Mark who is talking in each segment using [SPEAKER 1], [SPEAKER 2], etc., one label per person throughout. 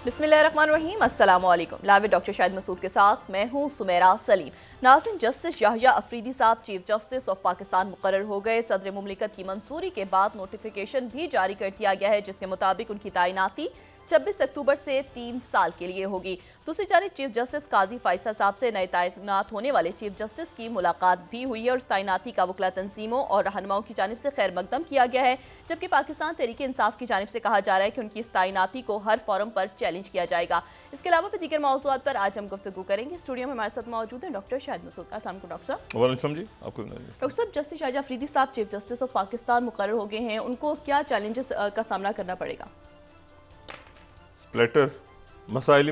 [SPEAKER 1] बिस्मिल्लाहिर्रहमानिर्रहीम, अस्सलामुअलैकुम। Live doctor Shahid Masood के साथ मैं हूं सुमेरा सलीम। नाज़रीन, जस्टिस याहिया अफरीदी साहब चीफ जस्टिस ऑफ पाकिस्तान मुकर्रर हो गए। सदर मुमलिकत की मंजूरी के बाद नोटिफिकेशन भी जारी कर दिया गया है, जिसके मुताबिक उनकी तैनाती 26 अक्टूबर से 3 साल के लिए होगी। दूसरी जानिब चीफ जस्टिस काजी फायसा साहब से नए तैनात होने वाले चीफ जस्टिस की मुलाकात भी हुई है और इस तैनाती का वकला तंजीमों और रहनुमाओं की जानिब से खैर मकदम किया गया है, जबकि पाकिस्तान तहरीक इंसाफ की जानिब से कहा जा रहा है कि उनकी इस तैनाती को हर फोरम पर चैलेंज किया जाएगा। इसके अलावा भी दीगर मौज़ूआत पर आज हम गुफ्तगू करेंगे। स्टूडियो में हमारे साथ मौजूद है डॉक्टर शाहिद मसूद। अस्सलाम वालेकुम डॉक्टर साहब। डॉक्टर साहब, जस्टिस याहिया अफरीदी साहब चीफ जस्टिस ऑफ पाकिस्तान मुकर्रर हो गए हैं, उनको क्या चैलेंजेस का सामना करना पड़ेगा?
[SPEAKER 2] स्प्लेटर, मसाइल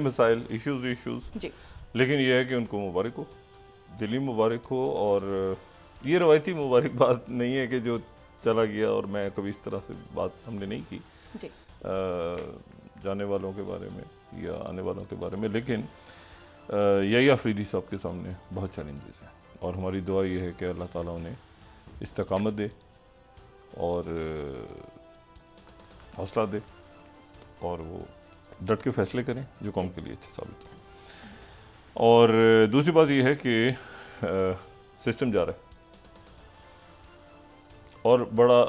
[SPEAKER 2] इश्यूज
[SPEAKER 1] जी,
[SPEAKER 2] लेकिन यह है कि उनको मुबारक हो, दिली मुबारक हो। और ये रवायती मुबारकबाद नहीं है कि जो चला गया, और मैं कभी इस तरह से बात हमने नहीं की
[SPEAKER 1] जी।
[SPEAKER 2] जाने वालों के बारे में या आने वालों के बारे में। लेकिन याहिया अफरीदी साहब के सामने बहुत चैलेंजेस हैं और हमारी दुआ ये है कि अल्लाह ताला उन्हें इस्तकामत दे और हौसला दे और वो डट के फैसले करें जो कौम के लिए अच्छे साबित हो। और दूसरी बात यह है कि सिस्टम जा रहा है और बड़ा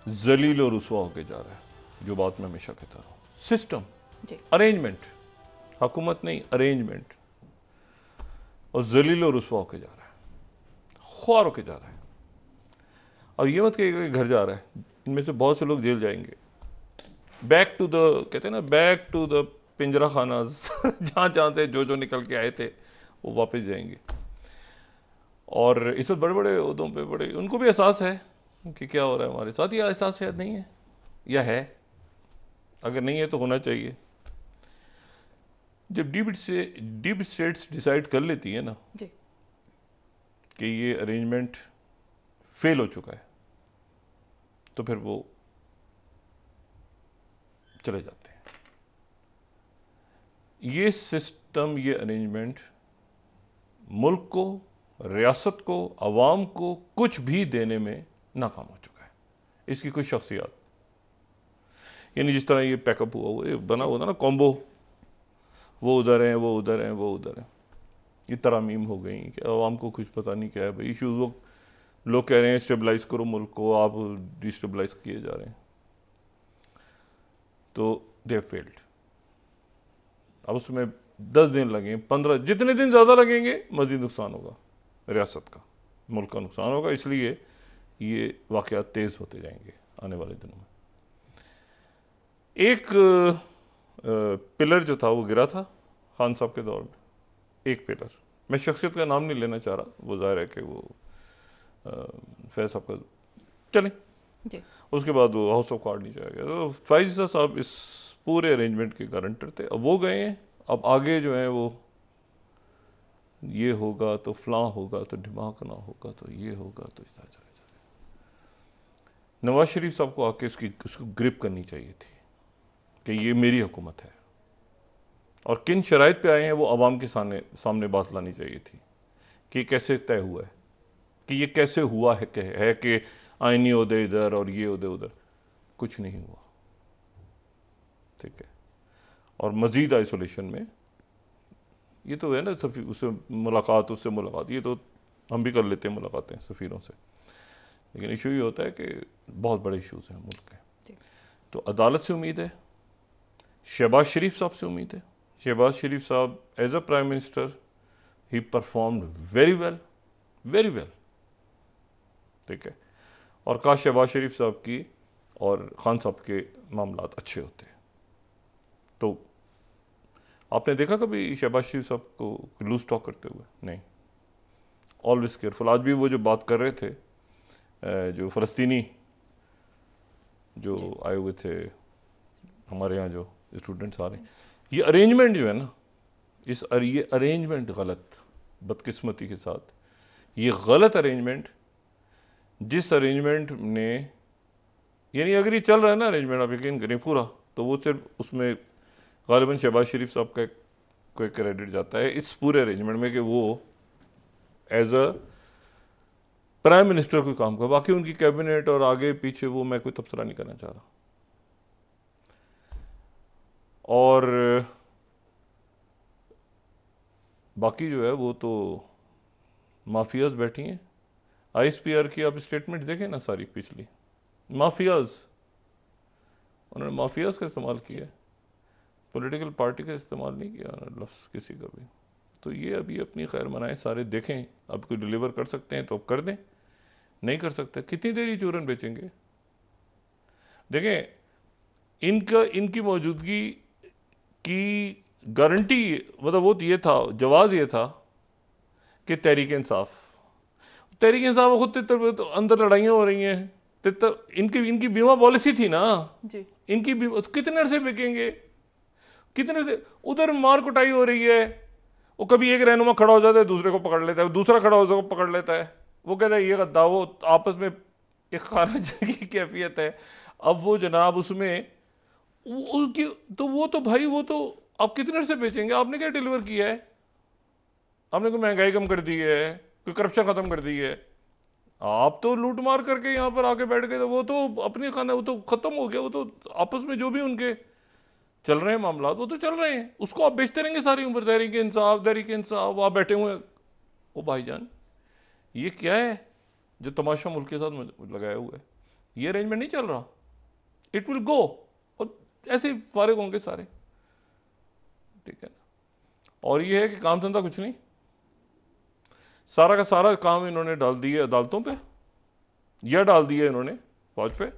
[SPEAKER 2] जलील और रुसवा होके जा रहा है, जो बात मैं हमेशा कहता रहा हूँ। सिस्टम, अरेंजमेंट, हुकूमत नहीं, अरेंजमेंट, और जलील और रुसवा होके जा रहा है, ख्वार होके जा रहा है। और ये मत कहिएगा कि घर जा रहा है, इनमें से बहुत से लोग जेल जाएंगे। बैक टू द, कहते हैं ना, बैक टू द पिंजरा खाना जहाँ जहाँ से जो निकल के आए थे वो वापस जाएंगे। और इस वक्त बड़े बड़े उहदों पे बड़े, उनको भी एहसास है कि क्या हो रहा है हमारे साथ। या एहसास शायद नहीं है, या है, अगर नहीं है तो होना चाहिए। जब डीप स्टेट्स डिसाइड कर लेती है ना
[SPEAKER 1] जी,
[SPEAKER 2] कि ये अरेंजमेंट फेल हो चुका है, तो फिर वो चले जाते हैं। ये सिस्टम, ये अरेंजमेंट मुल्क को, रियासत को, अवाम को कुछ भी देने में नाकाम हो चुका है। इसकी कोई शख्सियत, यानी जिस तरह ये पैकअप हुआ, वो ये बना हुआ था ना कॉम्बो, वो उधर हैं, वो उधर हैं, वो उधर हैं। ये तरामीम हो गई कि अवाम को कुछ पता नहीं क्या है भाई। इशूज़, वो लोग कह रहे हैं स्टेबलाइज करो मुल्क को, आप डिस्टेबलाइज किए जा रहे हैं। तो दे फेल्ड। अब उसमें 10 दिन लगे, 15, जितने दिन ज़्यादा लगेंगे मज़ीद नुकसान होगा, रियासत का, मुल्क का नुकसान होगा। इसलिए ये वाक़यात तेज़ होते जाएंगे आने वाले दिनों में। एक पिलर जो था वो गिरा था खान साहब के दौर में, एक पिलर। मैं शख्सियत का नाम नहीं लेना चाह रहा, वो ज़ाहिर है कि वो फैज़ साहब का चलें
[SPEAKER 1] जी।
[SPEAKER 2] उसके बाद वो हाउस ऑफ कार्ड नहीं जाया गया। तो फायज़ा साहब इस पूरे अरेंजमेंट के गारंटर थे। अब वो गए हैं, अब आगे जो है वो ये होगा तो फलां होगा तो दिमाग ना होगा तो ये होगा तो इस तरह चले जा रहे। नवाज शरीफ साहब को आके उसको ग्रिप करनी चाहिए थी कि ये मेरी हुकूमत है, और किन शराइत पे आए हैं वो अवाम के सामने बात लानी चाहिए थी कि कैसे तय हुआ है, कि ये कैसे हुआ है कि आईनी उहदे इधर और ये उहदे उधर। कुछ नहीं हुआ, ठीक है। और मजीद आइसोलेशन में ये तो है ना, उससे मुलाकात, उससे मुलाकात, ये तो हम भी कर लेते हैं मुलाकातें सफ़ीरों से, लेकिन इशू ये होता है कि बहुत बड़े इशूज़ हैं मुल्क के। तो अदालत से उम्मीद है, शहबाज शरीफ साहब से उम्मीद है। शहबाज शरीफ साहब as a prime minister he performed very well, very well, ठीक है। और काश शहबाज शरीफ साहब की और खान साहब के मामलात अच्छे होते हैं। तो आपने देखा कभी शहबाज शरीफ साहब को लूज टॉक करते हुए? नहीं, ऑलवेज केयरफुल। आज भी वो जो बात कर रहे थे, जो फ़लस्तीनी जो आए हुए थे हमारे यहाँ, जो स्टूडेंट्स आ रहे हैं, ये अरेंजमेंट जो है ना, ये अरेंजमेंट गलत, बदकिस्मती के साथ ये गलत अरेंजमेंट, जिस अरेंजमेंट ने, यानी अगर ये चल रहा है ना अरेंजमेंट, आप यकीन करें पूरा, तो वो सिर्फ उसमें गालिबन शहबाज शरीफ साहब का कोई क्रेडिट जाता है इस पूरे अरेंजमेंट में कि वो एज अ प्राइम मिनिस्टर कोई काम कर। बाकी उनकी कैबिनेट और आगे पीछे वो मैं कोई तबसरा नहीं करना चाह रहा। और बाकी जो है वो तो माफियाज बैठी हैं। ISPR की आप स्टेटमेंट देखें ना सारी पिछली, माफियाज, उन्होंने माफियाज का इस्तेमाल किया है, पॉलिटिकल पार्टी का इस्तेमाल नहीं किया लफ्ज़ किसी का भी। तो ये अभी अपनी खैर मनाएं, सारे देखें, अब कोई डिलीवर कर सकते हैं तो अब कर दें, नहीं कर सकते कितनी देर ये चूरन बेचेंगे। देखें इनकी मौजूदगी की गारंटी, मतलब वो ये था, जवाब ये था कि तहरीक इंसाफ वो खुद तितर, तो अंदर लड़ाइयाँ हो रही हैं, तितर इनकी बीमा पॉलिसी थी ना
[SPEAKER 1] जी।
[SPEAKER 2] इनकी बीमा, तो कितने से बिकेंगे, कितने से, उधर मार कुटाई हो रही है, वो कभी एक रहनुमा खड़ा हो जाता है दूसरे को पकड़ लेता है, दूसरा खड़ा हो जाता है पकड़ लेता है, वो कहता है ये गद्दा, वो आपस में एक खाना जंग की कैफियत है। अब वो जनाब उसमें उनकी तो वो तो भाई वो तो आप कितने से बेचेंगे, आपने क्या डिलीवर किया है, आपने कोई महंगाई कम कर दी है, कोई करप्शन खत्म कर दी है, आप तो लूट मार करके यहाँ पर आके बैठ गए, तो वो तो अपनी खाना वो तो खत्म हो गया, वो तो आपस में जो भी उनके चल रहे हैं मामला वो तो चल रहे हैं, उसको आप बेचते रहेंगे सारी उम्र, तहरीक इंसाफ आप बैठे हुए। ओ भाईजान ये क्या है जो तमाशा मुल्क के साथ लगाया हुआ है, ये अरेंजमेंट नहीं चल रहा, इट विल गो, और ऐसे ही फारिग होंगे सारे, ठीक है ना। और ये है कि काम धंधा कुछ नहीं, सारा का सारा काम इन्होंने डाल दिया अदालतों पे, या डाल दिया इन्होंने फौज पे,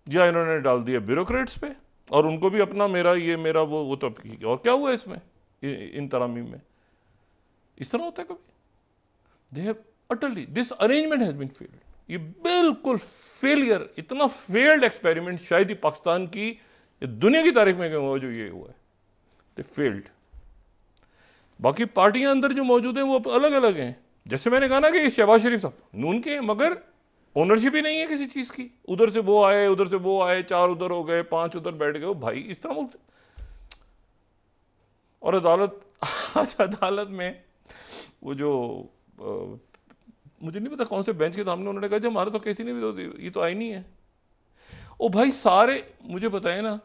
[SPEAKER 2] या इन्होंने डाल दिया ब्यूरोक्रेट्स पे, और उनको भी अपना मेरा ये मेरा वो तो और क्या हुआ इसमें, इन तरामीम में इस तरह होता है कभी। They have utterly, this arrangement has been failed, ये बिल्कुल फेलियर, इतना फेल्ड एक्सपेरिमेंट शायद ही पाकिस्तान की दुनिया की तारीख में हुआ जो ये हुआ है, दे फेल्ड। बाकी पार्टियां अंदर जो मौजूद हैं वो अलग अलग हैं, जैसे मैंने कहा ना कि शहबाज शरीफ साहब नून के हैं, मगर ओनरशिप ही नहीं है किसी चीज की, उधर से वो आए उधर से वो आए, 4 उधर हो गए 5 उधर बैठ गए, भाई इस तरह मुल्क। और अदालत आज अदालत में वो जो मुझे नहीं पता कौन से बेंच के सामने उन्होंने कहा जी हमारा तो केस ही नहीं, ये तो आई नहीं है। ओ भाई सारे मुझे बताए ना,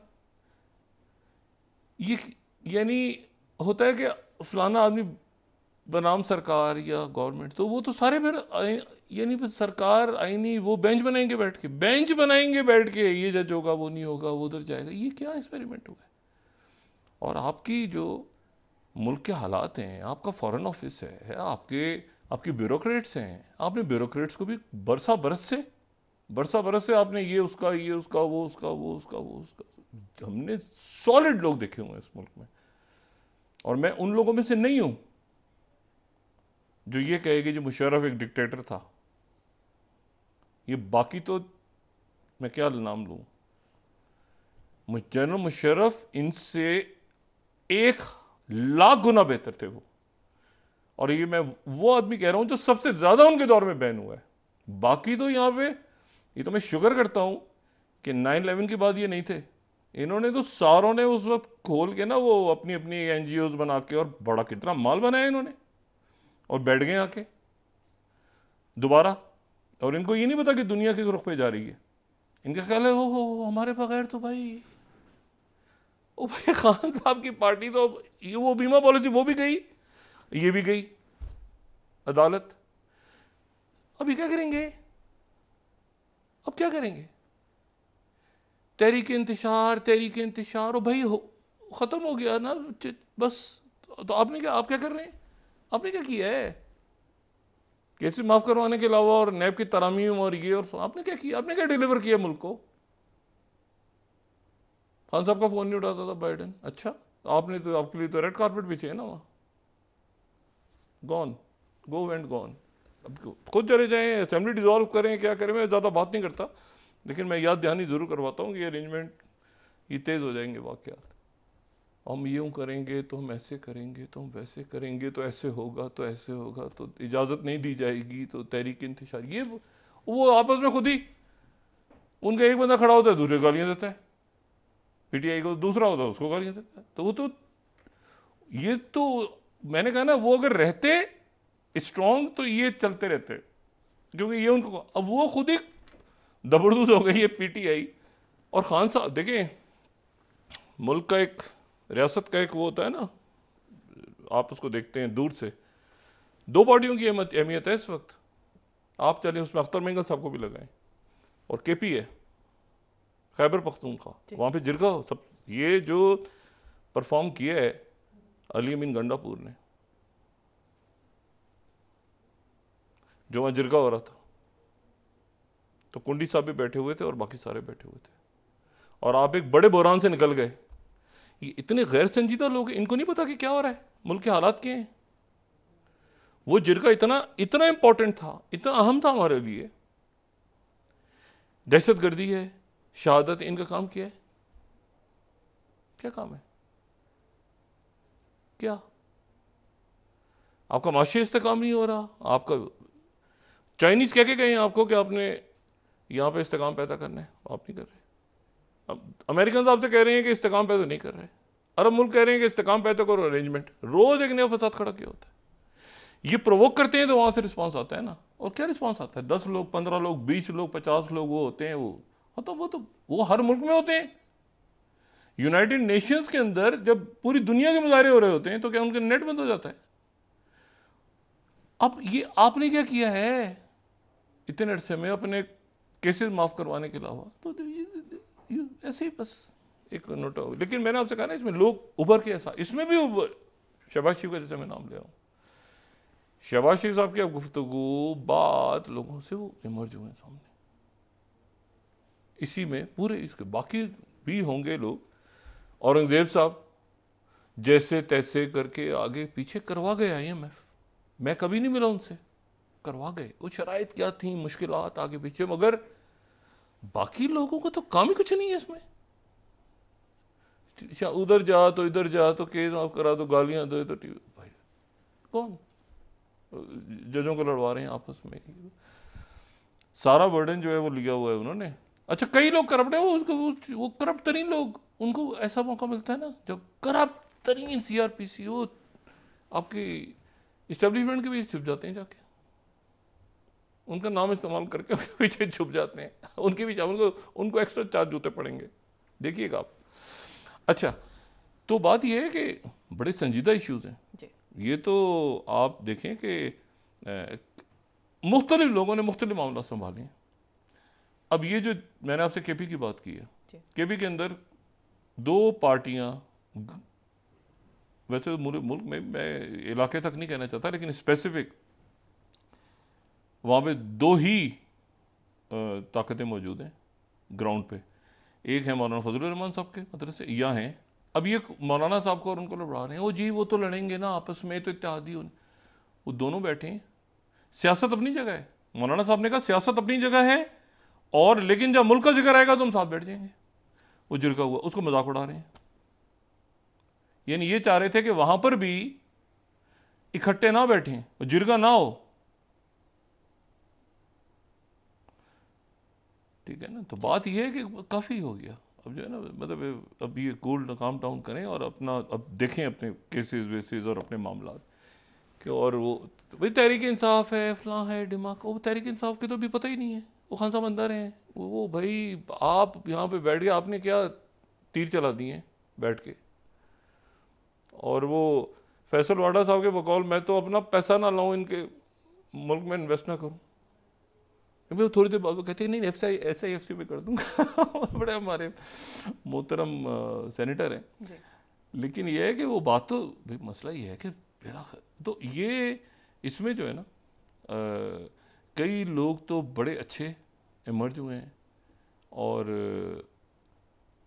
[SPEAKER 2] ये यानी होता है कि फलाना आदमी बनाम सरकार या गवर्नमेंट, तो वो तो सारे फिर यानी सरकार आईनी वो बेंच बनाएंगे बैठ के, बेंच बनाएंगे बैठ के, ये जज होगा वो नहीं होगा वो उधर जाएगा, ये क्या एक्सपेरिमेंट हुआ है। और आपकी जो मुल्क के हालात हैं, आपका फॉरेन ऑफिस है, आपकी ब्यूरोक्रेट्स हैं, आपने ब्यूरोक्रेट्स को भी बरसा बरस से आपने ये उसका वो उसका, हमने सॉलिड लोग देखे हुए हैं इस मुल्क में, और मैं उन लोगों में से नहीं हूं जो ये कहेगी जो मुशर्रफ एक डिक्टेटर था। ये बाकी तो मैं क्या नाम लूं, जनरल मुशर्रफ इनसे 1,00,000 गुना बेहतर थे वो, और ये मैं वो आदमी कह रहा हूं जो सबसे ज्यादा उनके दौर में बैन हुआ है। बाकी तो यहां पे ये तो मैं शुक्र करता हूं कि 9/11 के बाद ये नहीं थे, इन्होंने तो सारों ने उस वक्त खोल के ना वो अपनी अपनी NGOs बना के और बड़ा कितना माल बनाया इन्होंने, और बैठ गए आके दोबारा, और इनको ये नहीं पता कि दुनिया किस रुख पे जा रही है। इनका ख्याल है हो हमारे बगैर तो भाई, ओ भाई खान साहब की पार्टी तो ये वो बीमा पॉलिसी वो भी गई, ये भी गई अदालत, अभी क्या करेंगे, अब क्या करेंगे। तहरीक इंतशार और भाई खत्म हो गया ना बस। तो आप क्या कर रहे हैं, आपने क्या किया है, केसेस माफ करवाने के अलावा और नैब की तरामीम और ये, और आपने क्या किया, आपने क्या डिलीवर किया मुल्क को। खान साहब का फोन नहीं उठाता था बाइडेन, अच्छा आपने तो, आपके लिए तो रेड कारपेट बिछे है ना वहाँ, गो एंड गॉन। अब खुद चले जाएं, असेंबली डिसॉल्व करें, क्या करें, मैं ज़्यादा बात नहीं करता, लेकिन मैं याद दहानी ज़रूर करवाता हूँ कि अरेंजमेंट ये तेज़ हो जाएंगे वाक़यात। हम यूँ करेंगे तो हम ऐसे करेंगे तो हम वैसे करेंगे तो ऐसे होगा तो ऐसे होगा, तो इजाज़त नहीं दी जाएगी, तो तहरीक इंतशार, ये वो आपस में खुद ही उनका एक बंदा खड़ा होता है दूसरे गालियाँ देता है, PTI को दूसरा होता है उसको गालियाँ देता है। तो वो तो ये तो मैंने कहा ना, वो अगर रहते स्ट्रॉन्ग तो ये चलते रहते, क्योंकि ये उनको, अब वो खुद ही दबड़दूस हो गई है PTI। और खान साहब देखें, मुल्क का एक, रियासत का एक वो होता है ना, आप उसको देखते हैं दूर से, दो पार्टियों की अहमियत है इस वक्त। आप चलें उसमें अख्तर मेंगल साहब को भी लगाएं, और केपी है खैबर पख्तूनख्वा, वहाँ पे जिरगा सब, ये जो परफॉर्म किया है अली अमीन गंडापुर ने, जो वहाँ जिरगा हो रहा था, तो कुंडी साहब भी बैठे हुए थे और बाकी सारे बैठे हुए थे, और आप एक बड़े बहरान से निकल गए। ये इतने गैर संजीदा लोग, इनको नहीं पता कि क्या हो रहा है, मुल्क के हालात क्या हैं। वो जिरगा इतना इतना इंपॉर्टेंट था, इतना अहम था हमारे लिए। दहशतगर्दी है, शहादत, इनका काम क्या है? क्या काम है? क्या आपका माशी इस्तेकाम नहीं हो रहा? आपका चाइनीज कह के गए हैं आपको कि आपने यहां पे इस्तेकाम पैदा करना है, आप नहीं कर रहे। अमेरिकन आपसे कह रहे हैं कि इस्तेकाम पैदा नहीं कर रहे, अरब मुल्क कह रहे हैं कि इस्तेकाम पैदा करो, अरेंजमेंट, रोज एक नया फसाद खड़ा किया होता है। ये प्रोवोक करते हैं तो वहां से रिस्पॉन्स आता है ना। और क्या रिस्पॉन्स आता है? 10 लोग, 15 लोग, 20 लोग, 50 लोग वो होते हैं, वो हर मुल्क में होते हैं। यूनाइटेड नेशंस के अंदर जब पूरी दुनिया के मुजाहरे हो रहे होते हैं तो क्या उनका नेट बंद हो जाता है? अब ये आपने क्या किया है इतने अरसे में अपने केसेस माफ करवाने के अलावा? तो ऐसे ही बस एक नोट हो। लेकिन मैंने आपसे कहा ना, इसमें लोग उभर के ऐसा, इसमें भी शहबाज शरीफ का जैसे मैं नाम ले रहा हूँ, शहबाज शरीफ साहब की अब गुफ्तगू, बात, लोगों से वो इमर्ज हुए सामने। इसी में पूरे इसके बाकी भी होंगे लोग। औरंगजेब साहब जैसे तैसे करके आगे पीछे करवा गए IMF, मैं कभी नहीं मिला उनसे, करवा गए। वो शराइत क्या थी, मुश्किलात आगे पीछे, मगर बाकी लोगों को तो काम ही कुछ नहीं है इसमें। उधर जा तो इधर जा तो केस माफ करा दो, गालियां दो, तो भाई कौन जजों को लड़वा रहे हैं आपस में? सारा बर्डन जो है वो लिया हुआ है उन्होंने। अच्छा, कई लोग करप्ट है, वो करप्ट तरीन लोग, उनको ऐसा मौका मिलता है ना, जब करप्ट तरीन CRPC वो आपकी इस्टेब्लिशमेंट के पीछे छुप जाते हैं, जाके उनका नाम इस्तेमाल करके उनके पीछे छुप जाते हैं, उनके पीछे उनको एक्स्ट्रा चार्ज जूते पड़ेंगे, देखिएगा आप। अच्छा, तो बात यह है कि बड़े संजीदा इश्यूज हैं ये। तो आप देखें कि मुख्तलिफ लोगों ने मुख्तलिफ मामला संभाले हैं। अब ये जो मैंने आपसे KP की बात की है, KP के अंदर 2 पार्टियां, वैसे तो मुल्क में, मैं इलाके तक नहीं कहना चाहता, लेकिन स्पेसिफिक वहाँ पे 2 ही ताकतें मौजूद हैं ग्राउंड पे। एक है मौलाना फजलुर रहमान साहब के मदरसे, यहाँ हैं। अब ये मौलाना साहब को और उनको लड़ा रहे हैं, वो जी वो तो लड़ेंगे ना आपस में, तो इत्तेहादी हो। वो दोनों बैठे हैं, सियासत अपनी जगह है। मौलाना साहब ने कहा सियासत अपनी जगह है, और लेकिन जब मुल्क का जिक्र आएगा तो हम साथ बैठ जाएंगे। वो जिरगा हुआ, उसको मजाक उड़ा रहे हैं। यानी ये चाह रहे थे कि वहां पर भी इकट्ठे ना बैठें, जिरगा ना हो, ठीक है ना। तो बात यह है कि काफ़ी हो गया अब जो है ना, मतलब अब ये कूल काम डाउन करें और अपना अब देखें अपने केसेस वेसेस और अपने मामला कि, और वो भाई तहरीक इंसाफ है, फलां है, दिमाग, वो तहरीक इंसाफ के तो भी पता ही नहीं है, वो खान साहब अंदर हैं। वो भाई आप यहाँ पे बैठ गए, आपने क्या तीर चला दिए हैं बैठ के। और वो फैसल वाडा साहब के बकौल, मैं तो अपना पैसा ना लाऊं, इनके मुल्क में इन्वेस्ट ना करूं। वो थोड़ी देर बाद वो कहते हैं नहीं SIFC में कर दूंगा बड़े हमारे मोहतरम सेनेटर हैं। लेकिन ये है कि वो बात तो भाई मसला ये है कि तो ये इसमें जो है ना कई लोग तो बड़े अच्छे इमर्ज हुए हैं, और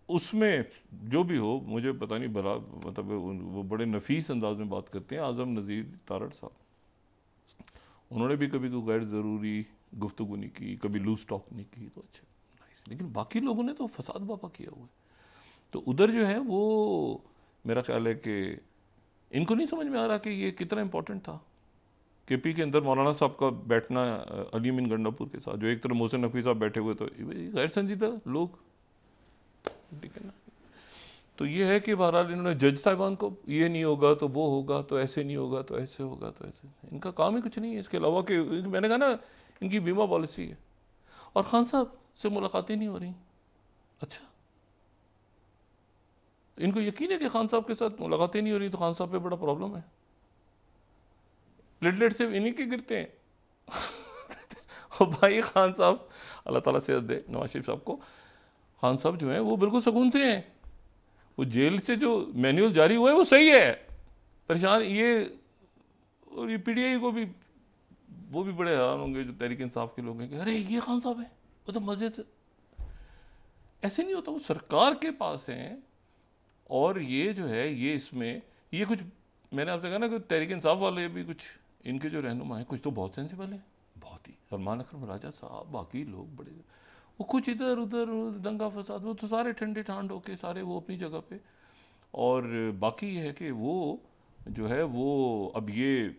[SPEAKER 2] उसमें जो भी हो मुझे पता नहीं भला, मतलब वो बड़े नफीस अंदाज में बात करते हैं। आज़म नज़ीर तारड़ साहब, उन्होंने भी कभी कोई गैर ज़रूरी गुफ्तगू नहीं की, कभी लूज टॉक नहीं की, तो अच्छा नाइस। लेकिन बाकी लोगों ने तो फसाद बापा किया हुआ है। तो उधर जो है वो मेरा ख्याल है कि इनको नहीं समझ में आ रहा कि ये कितना इंपॉर्टेंट था। KP के अंदर मौलाना साहब का बैठना अली अमीन गंडापुर के साथ, जो एक तरफ मोहसिन नकवी साहब बैठे हुए, तो गैर संजीदा लोग, ठीक है ना। तो ये है कि बहरहाल इन्होंने जज साहिबान को ये नहीं होगा तो वो होगा, तो ऐसे नहीं होगा तो ऐसे होगा, तो ऐसे, इनका काम ही कुछ नहीं है इसके अलावा कि मैंने कहा ना इनकी बीमा पॉलिसी है। और खान साहब से मुलाकातें नहीं हो रही। अच्छा, इनको यकीन है कि खान साहब के साथ मुलाकातें नहीं हो रही, तो खान साहब पे बड़ा प्रॉब्लम है। प्लेटलेट से इन्हीं के गिरते हैं। और भाई खान साहब, अल्लाह ताला सेहत दे नवाज शरीफ साहब को, खान साहब जो हैं वो बिल्कुल सुकून से हैं। वो जेल से जो मैनुअल जारी हुआ है वो सही है। परेशान ये, और ये पीटीआई को भी, वो भी बड़े हैरान होंगे जो तहरीक इंसाफ के लोग हैं कि अरे ये खान साहब है, वो तो मजे से। ऐसे नहीं होता, वो सरकार के पास हैं। और ये जो है ये इसमें ये कुछ, मैंने आपसे कहा ना कि तहरीक इंसाफ वाले भी कुछ, इनके जो रहनुमा हैं कुछ तो बहुत सेंसिबल हैं, बहुत ही। सलमान अकरम राजा साहब, बाकी लोग बड़े, वो कुछ इधर उधर दंगा फसाद, वो तो सारे ठंडे ठांड होके सारे वो अपनी जगह पे। और बाकी ये है कि वो जो है वो अब ये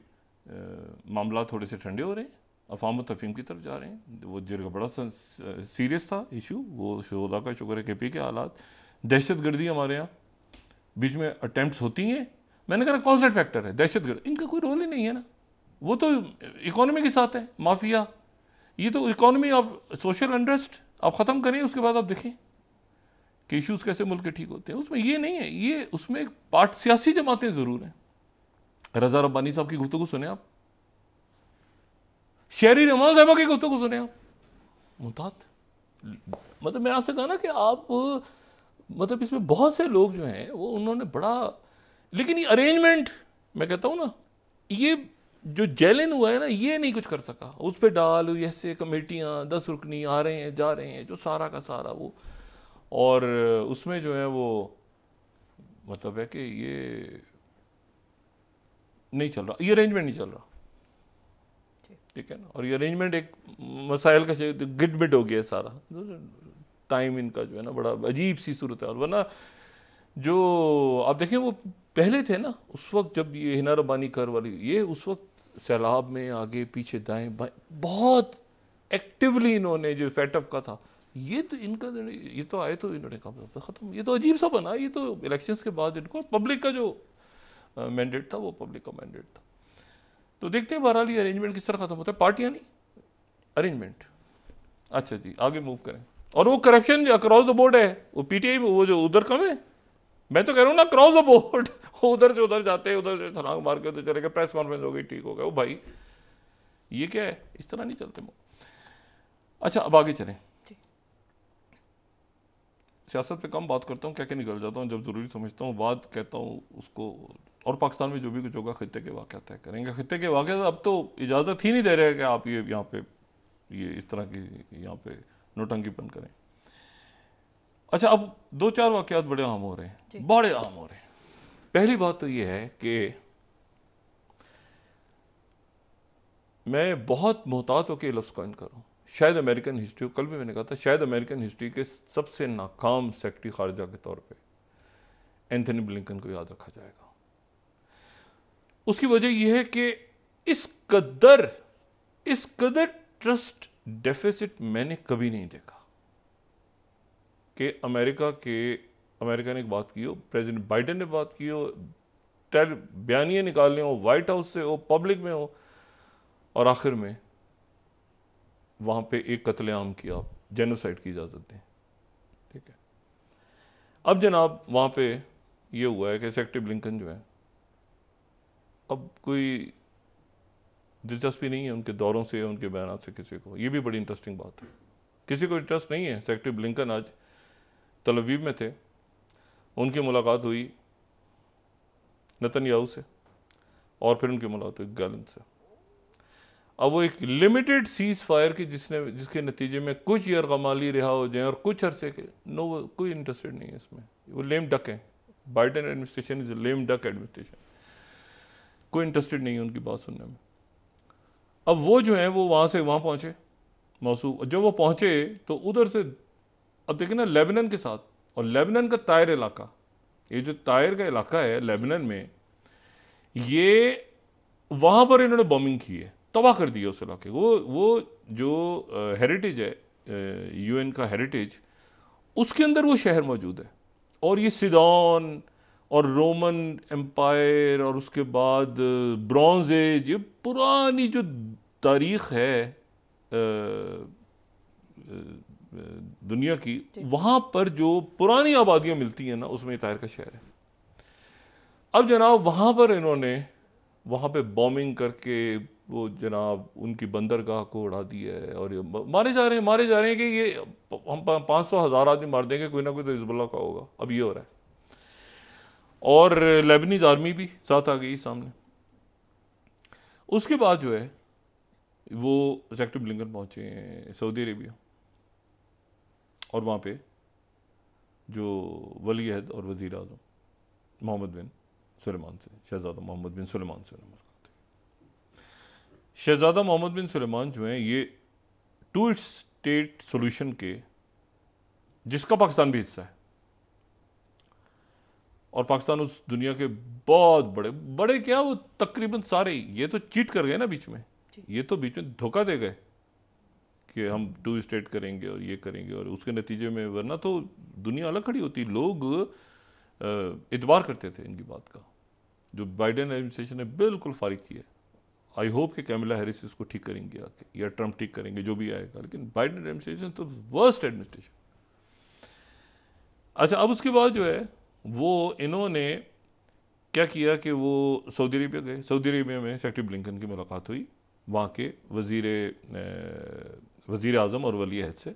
[SPEAKER 2] मामला थोड़े से ठंडे हो रहे हैं, अफवाम व तफहीम की तरफ जा रहे हैं। वो जगह बड़ा सीरियस था इशू, वो खुदा का शुक्र है के हालात। दहशत गर्दी हमारे यहाँ बीच में अटैम्प्ट्स होती हैं, मैंने कहा कौन सा फैक्टर है दहशत गर्द, इनका कोई रोल ही नहीं है ना, वो तो इकोनॉमी के साथ है, माफिया। ये तो इकोनॉमी, आप सोशल अनरेस्ट आप ख़त्म करें, उसके बाद आप देखें कि इश्यूज़ कैसे मुल्क के ठीक होते हैं। उसमें ये नहीं है, ये उसमें एक पार्ट सियासी जमातें ज़रूर हैं। रज़ा रब्बानी साहब की गुफ्तगू सुने आप, शहरी रहमान साहबा की गुफ्तगू सुने आप, मुताद। मतलब मैं आपसे कहा ना कि आप, मतलब इसमें बहुत से लोग जो हैं वो उन्होंने बड़ा, लेकिन ये अरेंजमेंट, मैं कहता हूँ ना, ये जो जेलिन हुआ है ना, ये नहीं कुछ कर सका। उस पर डाल ऐसे कमेटियाँ 10 रुकनी आ रहे हैं जा रहे हैं, जो सारा का सारा वो, और उसमें जो है वो मतलब है कि ये नहीं चल रहा, ये अरेंजमेंट नहीं चल रहा, ठीक है ना। और ये अरेंजमेंट एक मसाइल का गिट बिट हो गया सारा, टाइम इनका जो है ना बड़ा अजीब सी सूरत है। वरना जो आप देखें वो पहले थे ना, उस वक्त जब ये हिना रब्बानी कर वाली, ये उस वक्त सैलाब में आगे पीछे दाएं बाएं बहुत एक्टिवली इन्होंने जो फैटअप का था, ये तो इनका, ये तो आए तो इन्होंने कहा ख़त्म। ये तो अजीब सा बना, ये तो इलेक्शंस के बाद इनको पब्लिक का जो मैंडेट था वो पब्लिक का मैंडेट था। तो देखते हैं बहरहाल ये अरेंजमेंट किस तरह ख़त्म होता है, पार्टियाँ नहीं अरेंजमेंट। अच्छा जी आगे मूव करें। और वो करप्शन जो अक्रॉस द बोर्ड है, वो पीटीआई में वो जो उधर कम है, मैं तो कह रहा हूँ ना क्रॉस द बोर्ड, उधर से उधर जाते हैं, उधर से छलांग मार के उधर चले गए, प्रेस कॉन्फ्रेंस हो गई, ठीक हो गया। वो भाई ये क्या है, इस तरह नहीं चलते। अच्छा अब आगे चलें। सियासत पे कम बात करता हूँ, क्या क्या निकल जाता हूँ, जब ज़रूरी समझता हूँ बात कहता हूँ उसको। और पाकिस्तान में जो भी कुछ होगा खित्ते के वाक़यात तय करेंगे। खित्ते के वाक़यात अब तो इजाज़त ही नहीं दे रहे कि आप ये यहाँ पे ये इस तरह की यहाँ पे नोटंकीपन करें। अच्छा अब 2-4 वाक़यात बड़े आम हो रहे हैं, बड़े आम हो रहे हैं। पहली बात तो ये है कि मैं बहुत मोहतात होकर लफ्ज़ कायम कर रहा हूँ, शायद अमेरिकन हिस्ट्री, कल भी मैंने कहा था, शायद अमेरिकन हिस्ट्री के सबसे नाकाम सेक्रेटरी खारजा के तौर पे एंथनी ब्लिंकन को याद रखा जाएगा। उसकी वजह यह है कि इस कदर ट्रस्ट डेफिसिट मैंने कभी नहीं देखा कि अमेरिका ने एक बात की हो, प्रेसिडेंट बाइडेन ने बात की हो, बयानियाँ निकालने हो, वाइट हाउस से हो, पब्लिक में हो, और आखिर में वहाँ पे एक कत्लेआम की आप जेनोसाइड की इजाज़त दें। ठीक है, अब जनाब वहाँ पे ये हुआ है कि सेक्रेटरी ब्लिंकन जो है, अब कोई दिलचस्पी नहीं है उनके दौरों से, उनके बयान से किसी को। ये भी बड़ी इंटरेस्टिंग बात है, किसी को इंटरेस्ट नहीं है। सेक्रेटरी ब्लिंकन आज तल अवीव में थे, उनकी मुलाकात हुई नेतन्याहू से, और फिर उनकी मुलाकात हुई गैलेंट से। अब वो एक लिमिटेड सीज फायर की जिसके नतीजे में कुछ यरगमाली रिहा हो जाए और कुछ अरसे के कोई इंटरेस्टेड नहीं है इसमें। वो लेम डक है, Biden administration is a lame duck administration, कोई इंटरेस्टेड नहीं है उनकी बात सुनने में। अब वो जो है वो वहाँ से वहाँ पहुँचे मौसूल, जब वो पहुँचे तो उधर से अब देखें ना लेबनान के साथ, और लेबनान का तायर इलाका, ये जो तायर का इलाका है लेबनान में, ये वहाँ पर इन्होंने बॉम्बिंग की है, तबाह कर दिया उस इलाके। वो जो हेरिटेज है यूएन का हेरिटेज, उसके अंदर वो शहर मौजूद है। और ये सिडोन और रोमन एम्पायर और उसके बाद ब्रॉन्ज एज, ये पुरानी जो तारीख़ है दुनिया की, वहां पर जो पुरानी आबादियां मिलती हैं ना, उसमें ताहिर का शहर है। अब जनाब वहां पर इन्होंने वहां पे बॉम्बिंग करके वो जनाब उनकी बंदरगाह को उड़ा दिया है, और ये मारे जा रहे हैं कि ये हम 500,000 आदमी मार देंगे, कोई ना कोई तो हिजबुल्लाह का होगा। अब ये हो रहा है, और लेबनीज आर्मी भी साथ आ गई सामने। उसके बाद जो है वो सेक्रेटरी ब्लिंकन पहुंचे हैं सऊदी अरेबिया, और वहाँ पे जो वली अहद और वज़ीर आज़म मोहम्मद बिन सुलेमान से, शहज़ादा मोहम्मद बिन सुलेमान से मुलाकात हुई। शहज़ादा मोहम्मद बिन सुलेमान जो हैं ये टू स्टेट सोल्यूशन के, जिसका पाकिस्तान भी हिस्सा है, और पाकिस्तान उस दुनिया के बहुत बड़े बड़े क्या वो तकरीबन सारे, ये तो चीट कर गए ना बीच में, ये तो बीच में धोखा दे गए कि हम टू स्टेट करेंगे और ये करेंगे, और उसके नतीजे में वरना तो दुनिया अलग खड़ी होती। लोग इतबार करते थे इनकी बात का, जो बाइडेन एडमिनिस्ट्रेशन ने बिल्कुल फारिग किया। आई होप कि कैमला हैरिस इसको ठीक करेंगे आके, या ट्रम्प ठीक करेंगे, जो भी आएगा, लेकिन बाइडेन एडमिनिस्ट्रेशन तो वर्स्ट एडमिनिस्ट्रेशन। अच्छा, अब उसके बाद जो है वो इन्होंने क्या किया कि वो सऊदी अरेबिया गए। सऊदी अरेबिया में सेक्रेटरी ब्लिंकन की मुलाकात हुई वहाँ के वज़ीर आज़म और वली अहद से,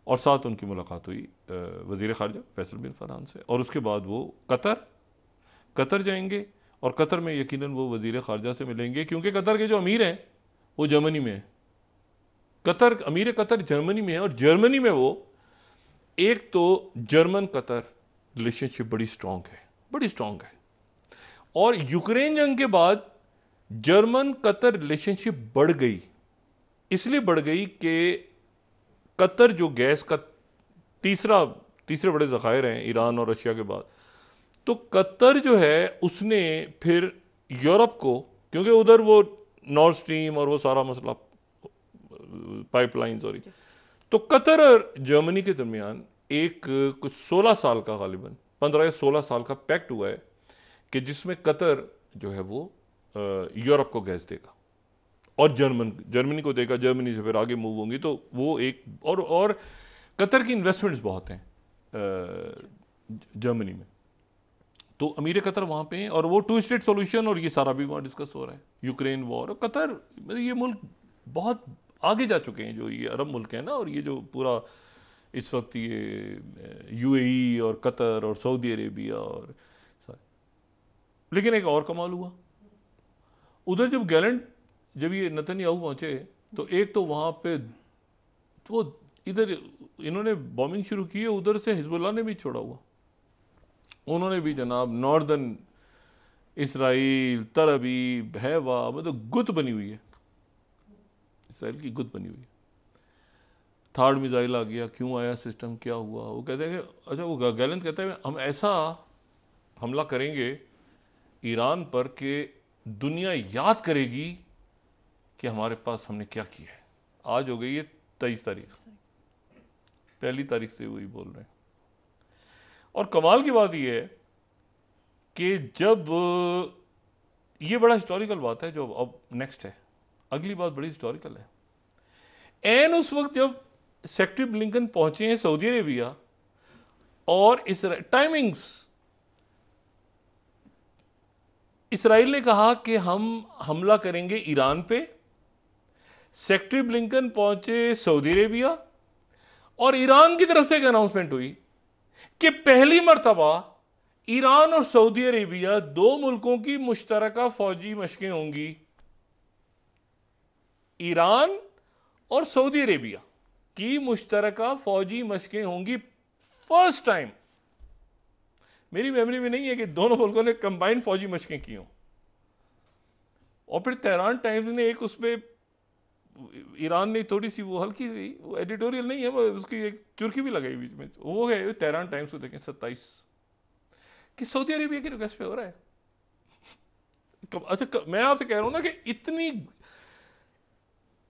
[SPEAKER 2] और साथ उनकी मुलाकात हुई वज़ीर ख़ारजा फैसल बिन फरहान से। और उसके बाद वो कतर जाएंगे, और कतर में यकीनन वो वज़ीर ख़ारजा से मिलेंगे, क्योंकि कतर के जो अमीर हैं वो जर्मनी में है। अमीर कतर जर्मनी में है, और जर्मनी में वो एक तो जर्मन कतर रिलेशनशिप बड़ी स्ट्रॉन्ग है, और यूक्रेन जंग के बाद जर्मन कतर रिलेशनशिप बढ़ गई। इसलिए बढ़ गई कि कतर जो गैस का तीसरे बड़े ज़खायर हैं ईरान और रशिया के बाद, तो कतर जो है उसने फिर यूरोप को, क्योंकि उधर वो नॉर्थ स्ट्रीम और वो सारा मसला पाइपलाइंस, और तो कतर और जर्मनी के दरमियान एक कुछ 16 साल का, गालिबन 15 या 16 साल का पैक्ट हुआ है कि जिसमें कतर जो है वो यूरोप को गैस देगा और जर्मनी को देगा, जर्मनी से फिर आगे मूव होंगी। तो वो एक और कतर की इन्वेस्टमेंट्स बहुत हैं जर्मनी में, तो अमीर कतर वहाँ पे हैं, और वो टू स्टेट सॉल्यूशन और ये सारा भी वहाँ डिस्कस हो रहा है, यूक्रेन वॉर। और कतर ये मुल्क बहुत आगे जा चुके हैं, जो ये अरब मुल्क हैं ना, और ये जो पूरा इस वक्त ये यूएई और कतर और सऊदी अरेबिया और लेकिन एक और कमाल हुआ उधर, जब ये नेतन्याहू पहुंचे तो एक तो वहाँ पे वो इधर इन्होंने बॉम्बिंग शुरू की है, उधर से हिजबुल्लाह ने भी छोड़ा हुआ, उन्होंने भी जनाब नॉर्दर्न इसराइल, तल अवीव, हैवा, मतलब गुत बनी हुई है, इसराइल की गुत बनी हुई है। थर्ड मिसाइल आ गया, क्यों आया, सिस्टम क्या हुआ, वो कहते हैं कि अच्छा, वो गैलेंट कहते हैं हम ऐसा हमला करेंगे ईरान पर कि दुनिया याद करेगी कि हमारे पास हमने क्या किया है। आज हो गई है 23 तारीख, पहली तारीख से वही बोल रहे हैं। और कमाल की बात यह है कि जब ये बड़ा हिस्टोरिकल बात है, जो अब नेक्स्ट है, अगली बात बड़ी हिस्टोरिकल है। एन उस वक्त जब सेक्रेटरी ब्लिंकन पहुंचे हैं सऊदी अरेबिया, और इसराइल ने कहा कि हम हमला करेंगे ईरान पे, सेक्रेटरी ब्लिंकन पहुंचे सऊदी अरेबिया, और ईरान की तरफ से एक अनाउंसमेंट हुई कि पहली मर्तबा ईरान और सऊदी अरेबिया दो मुल्कों की मुश्तरका फौजी मशकें होंगी। ईरान और सऊदी अरेबिया की मुश्तरका फौजी मशकें होंगी, फर्स्ट टाइम। मेरी मेमोरी में नहीं है कि दोनों मुल्कों ने कंबाइंड फौजी मशकें की हों। और फिर तेहरान टाइम्स ने एक उसमें ईरान ने थोड़ी सी वो हल्की सी, वो एडिटोरियल नहीं है, वो उसकी एक चुर्की भी लगाई बीच में, वो है तेहरान टाइम्स को देखें 27 कि सऊदी अरेबिया की रिक्वेस्ट पे हो रहा है। अच्छा, मैं आपसे कह रहा हूं ना कि इतनी,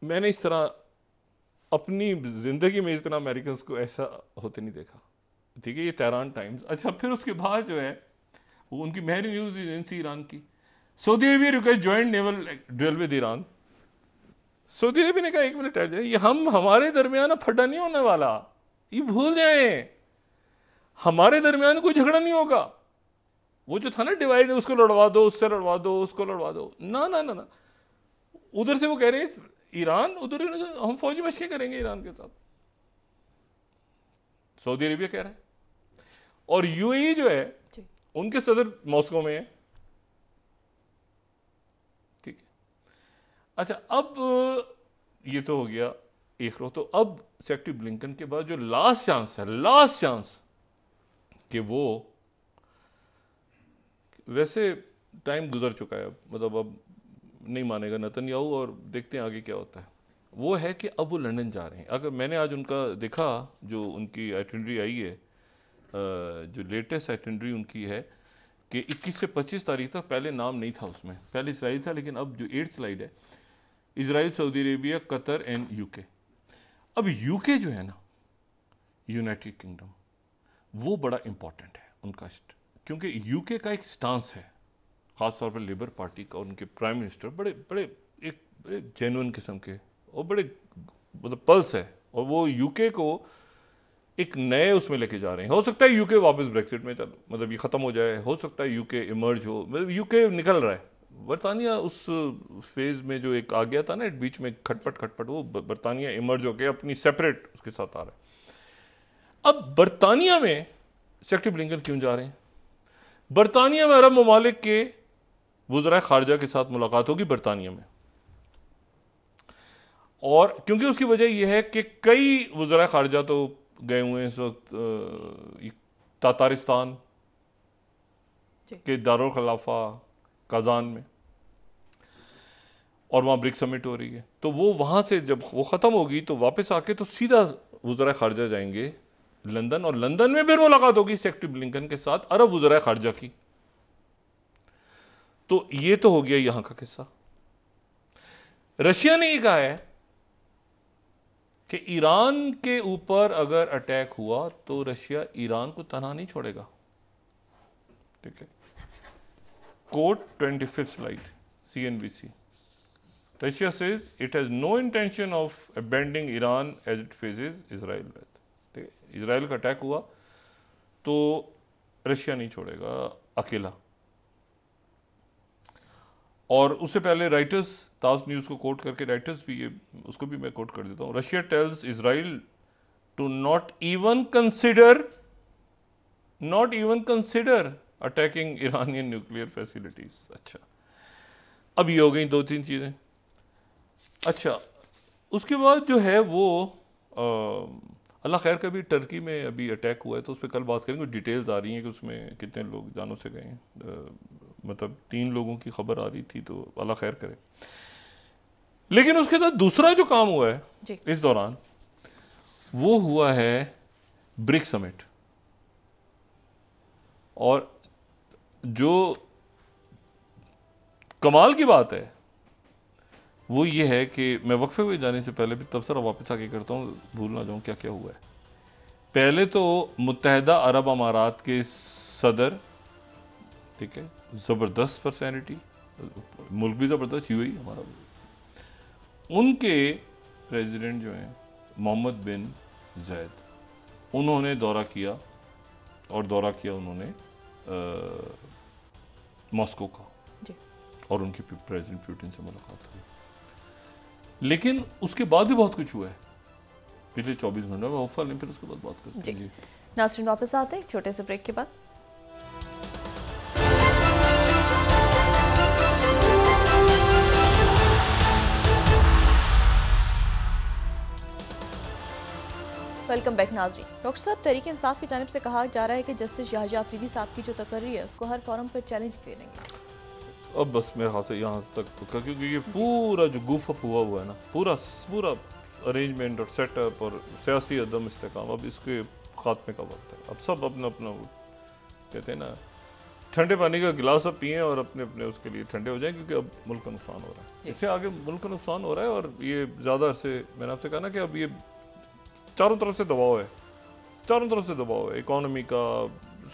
[SPEAKER 2] मैंने इस तरह अपनी जिंदगी में इतना अमेरिकन को ऐसा होते नहीं देखा। ठीक है, ये तेहरान टाइम्स। अच्छा, फिर उसके बाद जो है वो उनकी महरी न्यूज एजेंसी ईरान की, Saudi Arabia request joint naval drill with Iran, सऊदी अरब ने कहा 1 मिनट ठहर जाए, ये हमारे दरमियान फटा नहीं होने वाला, ये भूल जाए, हमारे दरमियान कोई झगड़ा नहीं होगा। वो जो था ना डिवाइड, उसको लड़वा दो, उससे लड़वा दो, उसको लड़वा दो, ना ना ना ना। उधर से वो कह रहे हैं ईरान, उधर हम फौजी मशकें करेंगे ईरान के साथ, सऊदी अरेबिया कह रहा है। और यूएई जो है उनके सदर मॉस्को में है, ठीक है। अच्छा, अब ये तो हो गया एक रो। तो अब सेक्रेटरी ब्लिंकन के बाद जो लास्ट चांस है, लास्ट चांस कि वो, वैसे टाइम गुजर चुका है, मतलब अब नहीं मानेगा नेतन्याहू, और देखते हैं आगे क्या होता है, वो है कि अब वो लंदन जा रहे हैं। अगर मैंने आज उनका देखा, जो उनकी आइटिनरी आई है, जो लेटेस्ट आइटिनरी उनकी है कि 21 से 25 तारीख तक, पहले नाम नहीं था उसमें, पहले इसराइल था, लेकिन अब जो 8th स्लाइड है, Israel, Saudi Arabia, Qatar and UK. अब यूके जो है ना, यूनाइटेड किंगडम, वो बड़ा इंपॉर्टेंट है उनका, क्योंकि यूके का एक स्टांस है, ख़ासतौर पर लेबर पार्टी का, और उनके प्राइम मिनिस्टर बड़े जेन्युइन किस्म के और बड़े मतलब पल्स है, और वो यूके को एक नए उसमें लेके जा रहे हैं। हो सकता है यूके वापस ब्रेक्सिट में मतलब ये ख़त्म हो जाए, हो सकता है यूके इमर्ज हो, मतलब यूके निकल रहा है। बरतानिया उस फेज़ में जो एक आ गया था ना बीच में, खटपट, वो बरतानिया इमर्ज होके अपनी सेपरेट उसके साथ आ रहा है। अब बरतानिया में सेक्रेटरी ब्लिंकन क्यों जा रहे हैं? बरतानिया में अरब ममालिक के वज़राए ख़ारजा के साथ मुलाकात होगी बरतानिया में, और क्योंकि उसकी वजह यह है कि कई वज़राए ख़ारजा तो गए हुए हैं इस वक्त तातारिस्तान के दारुल खिलाफा काजान में, और वहाँ ब्रिक्स समिट हो रही है। तो वो वहाँ से जब वो ख़त्म होगी तो वापस आके तो सीधा वज़राए ख़ारजा जाएंगे लंदन, और लंदन में फिर मुलाकात होगी सेक्रेटरी ब्लिंकन के साथ अरब वज़राए ख़ारजा की। तो ये तो हो गया यहाँ का किस्सा। रशिया ने ये कहा है कि ईरान के ऊपर अगर अटैक हुआ तो रशिया ईरान को तनहा नहीं छोड़ेगा, ठीक है। Quote 25th slide, CNBC, Russia says it has no intention of abandoning Iran as it faces Israel with. ठीक है, इसराइल का अटैक हुआ तो रशिया नहीं छोड़ेगा अकेला। और उससे पहले राइटर्स, ताज न्यूज़ को कोट करके राइटर्स भी, ये उसको भी मैं कोट कर देता हूँ। Russia tells Israel to not even consider attacking Iranian nuclear facilities. अच्छा, अब ये हो गई 2-3 चीज़ें। अच्छा, उसके बाद जो है वो अल्लाह खैर का भी टर्की में अभी अटैक हुआ है, तो उस पर कल बात करेंगे। डिटेल्स आ रही हैं कि उसमें कितने लोग जानों से गए हैं, मतलब 3 लोगों की खबर आ रही थी, तो अल्लाह खैर करे। लेकिन उसके साथ दूसरा जो काम हुआ है इस दौरान, वो हुआ है ब्रिक्स समिट। और जो कमाल की बात है वो ये है कि मैं वक्फे हुए जाने से पहले भी तबसरा वापस आके करता हूँ, भूल ना जाऊँ क्या क्या हुआ है। पहले तो मुत्तहदा अरब अमारात के सदर, ठीक है, ज़बरदस्त पर्सनैलिटी, मुल्क भी ज़बरदस्त, यूएई हमारा, उनके प्रेसिडेंट जो हैं मोहम्मद बिन ज़ैद, उन्होंने दौरा किया, और दौरा किया उन्होंने मॉस्को का, और उनके प्रेसिडेंट पुतिन से मुलाकात हुई। लेकिन उसके बाद भी बहुत कुछ हुआ है पिछले 24 घंटों में, होपफुल नहीं, फिर उसके बाद बात करते हैं।
[SPEAKER 1] नाज़रीन वापस आते हैं छोटे से ब्रेक के बाद। वेलकम बैक नाज़रीन। डॉक्टर साहब, तहरीक इंसाफ की जानिब से कहा जा रहा है कि जस्टिस याहिया अफरीदी साहब की जो तकर्री है उसको हर फोरम पर चैलेंज करेंगे। अब
[SPEAKER 2] बस मेरे ख़्याल से यहाँ तक तो, क्योंकि ये पूरा जो गुफ अप हुआ है ना, पूरा अरेंजमेंट और सेटअप और सियासी अदम इस्तेकाम, अब इसके खात्मे का वक्त है। अब सब अपना अपना, कहते हैं ना, ठंडे पानी का गिलास अब पिएँ और अपने अपने उसके लिए ठंडे हो जाएं, क्योंकि अब मुल्क का नुकसान हो रहा है, इससे आगे मुल्क का नुकसान हो रहा है। और ये ज़्यादा अरसे, मैंने आपसे कहा ना कि अब ये चारों तरफ से दबाव है, चारों तरफ से दबाव है, इकोनॉमी का,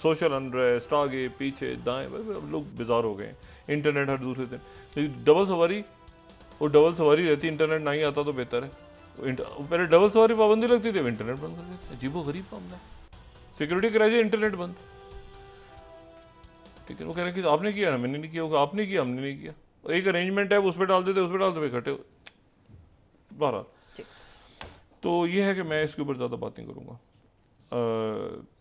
[SPEAKER 2] सोशल अनरेस्ट, आगे पीछे दाएं, लोग बेजार हो गए। इंटरनेट हर दूसरे दिन, डबल सवारी वो डबल सवारी रहती, इंटरनेट नहीं आता तो बेहतर है। पहले डबल सवारी पाबंदी लगती थी, इंटरनेट बंद कर देते। अजीबो गरीब मामला, सिक्योरिटी कराई, इंटरनेट बंद। ठीक है, वो कह रहे हैं कि आपने किया, मैंने नहीं किया, होगा आपने किया, हमने नहीं किया। एक अरेंजमेंट है, उस पर डाल देते, उस पर डाल देते, इकट्ठे। बहरहाल तो ये है कि मैं इसके ऊपर ज़्यादा बात नहीं करूँगा।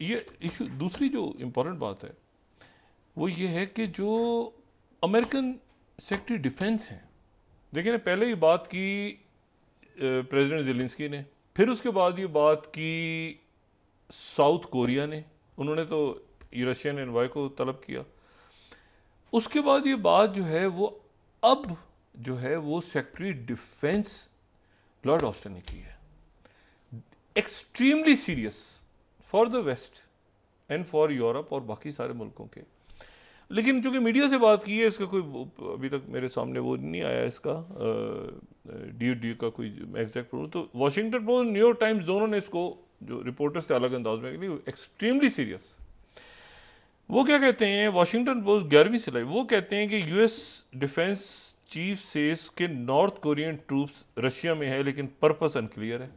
[SPEAKER 2] ये इशू, दूसरी जो इम्पोर्टेंट बात है वो ये है कि जो अमेरिकन सेक्रेटरी डिफेंस हैं, देखिए ना, पहले ये बात की प्रेसिडेंट ज़ेलेंस्की ने, फिर उसके बाद ये बात की साउथ कोरिया ने, उन्होंने तो रशियन एनवॉय को तलब किया। उसके बाद ये बात जो है वो अब जो है वो सेक्रेटरी डिफेंस लॉर्ड ऑस्टिन ने की है। Extremely serious for the west and for Europe और बाकी सारे मुल्कों के। लेकिन चूंकि मीडिया से बात की है, इसका कोई अभी तक मेरे सामने वो नहीं आया, इसका डी का कोई एग्जैक्ट प्रूफ। तो वॉशिंगटन पोस्ट, न्यूयॉर्क टाइम्स, दोनों ने इसको, जो रिपोर्टर्स थे अलग अंदाज में, एक्सट्रीमली सीरियस। वो क्या कहते हैं, वॉशिंगटन पोस्ट 11वीं सिलाई, वो कहते हैं कि यूएस डिफेंस चीफ सेज के नॉर्थ कोरियन ट्रूप्स रशिया में है लेकिन पर्पस अनक्लियर है।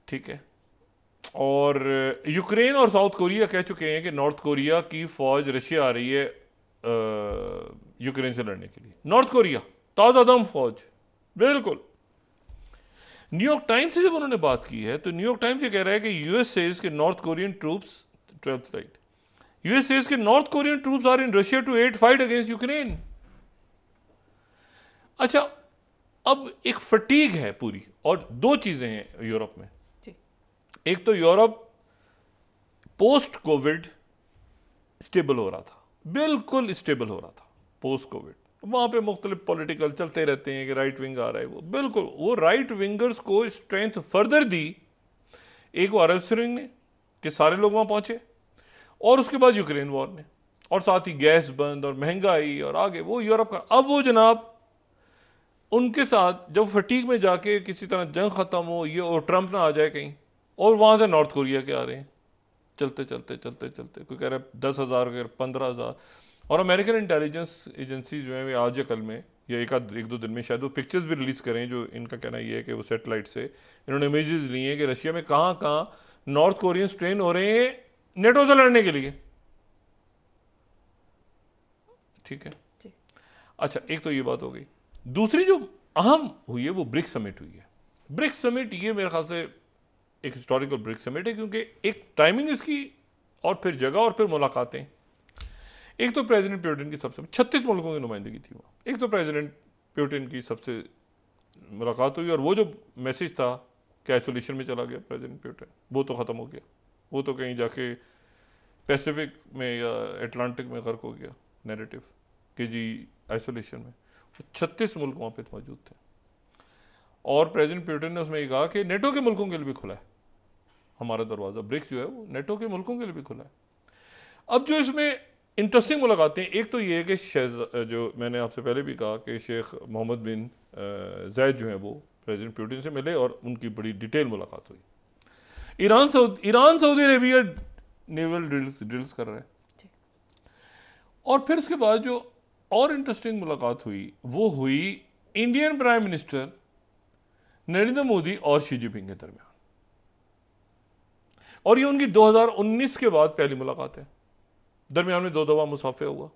[SPEAKER 2] ठीक है, और यूक्रेन और साउथ कोरिया कह चुके हैं कि नॉर्थ कोरिया की फौज रशिया आ रही है यूक्रेन से लड़ने के लिए। नॉर्थ कोरिया ताजा दम फौज, बिल्कुल। न्यूयॉर्क टाइम्स से जब उन्होंने बात की है तो न्यूयॉर्क टाइम्स ये कह रहा है कि यूएस सेज के North Korean troops, 12th slide, US says के North Korean troops are in Russia to aid fight against Ukraine. अच्छा, अब एक फटीग है पूरी, और दो चीजें हैं यूरोप में। एक तो यूरोप पोस्ट कोविड स्टेबल हो रहा था, बिल्कुल स्टेबल हो रहा था पोस्ट कोविड। वहां पे मुख्तलिफ पॉलिटिकल चलते रहते हैं कि राइट विंग आ रहा है, वो बिल्कुल, वो राइट विंगर्स को स्ट्रेंथ फर्दर दी। एक वो अरब स्प्रिंग ने कि सारे लोग वहां पहुंचे, और उसके बाद यूक्रेन वॉर ने, और साथ ही गैस बंद और महंगाई और आगे वो यूरोप का। अब वो जनाब उनके साथ जब फटीक में जाके किसी तरह जंग खत्म हो, ये और ट्रंप ना आ जाए कहीं, और वहां से नॉर्थ कोरिया के आ रहे हैं, चलते चलते चलते चलते, कोई कह रहा है 10,000, 15,000। और अमेरिकन इंटेलिजेंस एजेंसी जो है वे आज या कल में या एक दो दिन में शायद वो पिक्चर्स भी रिलीज करें, जो इनका कहना ये है कि वो सैटेलाइट से इन्होंने इमेजेस ली हैं कि रशिया में कहाँ कहाँ नॉर्थ कोरियंस ट्रेन हो रहे हैं नेटो से लड़ने के लिए। ठीक है, अच्छा, एक तो ये बात हो गई। दूसरी जो अहम हुई है वो ब्रिक्स समिट हुई है। ब्रिक्स समिट ये मेरे ख्याल से एक हिस्टोरिकल ब्रिक्स समिट है, क्योंकि एक टाइमिंग इसकी, और फिर जगह, और फिर मुलाकातें। एक तो प्रेसिडेंट पुतिन की सबसे 36 मुल्कों की नुमाइंदगी थी वहाँ। एक तो प्रेसिडेंट पुतिन की सबसे मुलाकात हुई, और वो जो मैसेज था कि आइसोलेशन में चला गया प्रेसिडेंट पुतिन, वो तो ख़त्म हो गया। वो तो कहीं जाके पैसिफिक में या अटलांटिक में गर्क हो गया नैरेटिव कि जी आइसोलेशन में। 36 मुल्क वहाँ पे मौजूद थे, और प्रेसिडेंट पुतिन ने उसमें ये कहा कि नेटो के मुल्कों के लिए भी खुला है हमारा दरवाज़ा। ब्रिक्स जो है वो नेटो के मुल्कों के लिए भी खुला है। अब जो इसमें इंटरेस्टिंग मुलाकातें, एक तो ये है कि जो मैंने आपसे पहले भी कहा कि शेख मोहम्मद बिन जायद जो है वो प्रेसिडेंट पुतिन से मिले, और उनकी बड़ी डिटेल मुलाकात हुई। Iran Saudi Arabia naval drills कर रहा है। और फिर उसके बाद जो और इंटरेस्टिंग मुलाकात हुई वो हुई Indian prime minister Narendra Modi और शी जिनपिंग के दरमियान, और ये उनकी 2019 के बाद पहली मुलाकात है। दरमियान में 2 दफा मुसाफे हुआ,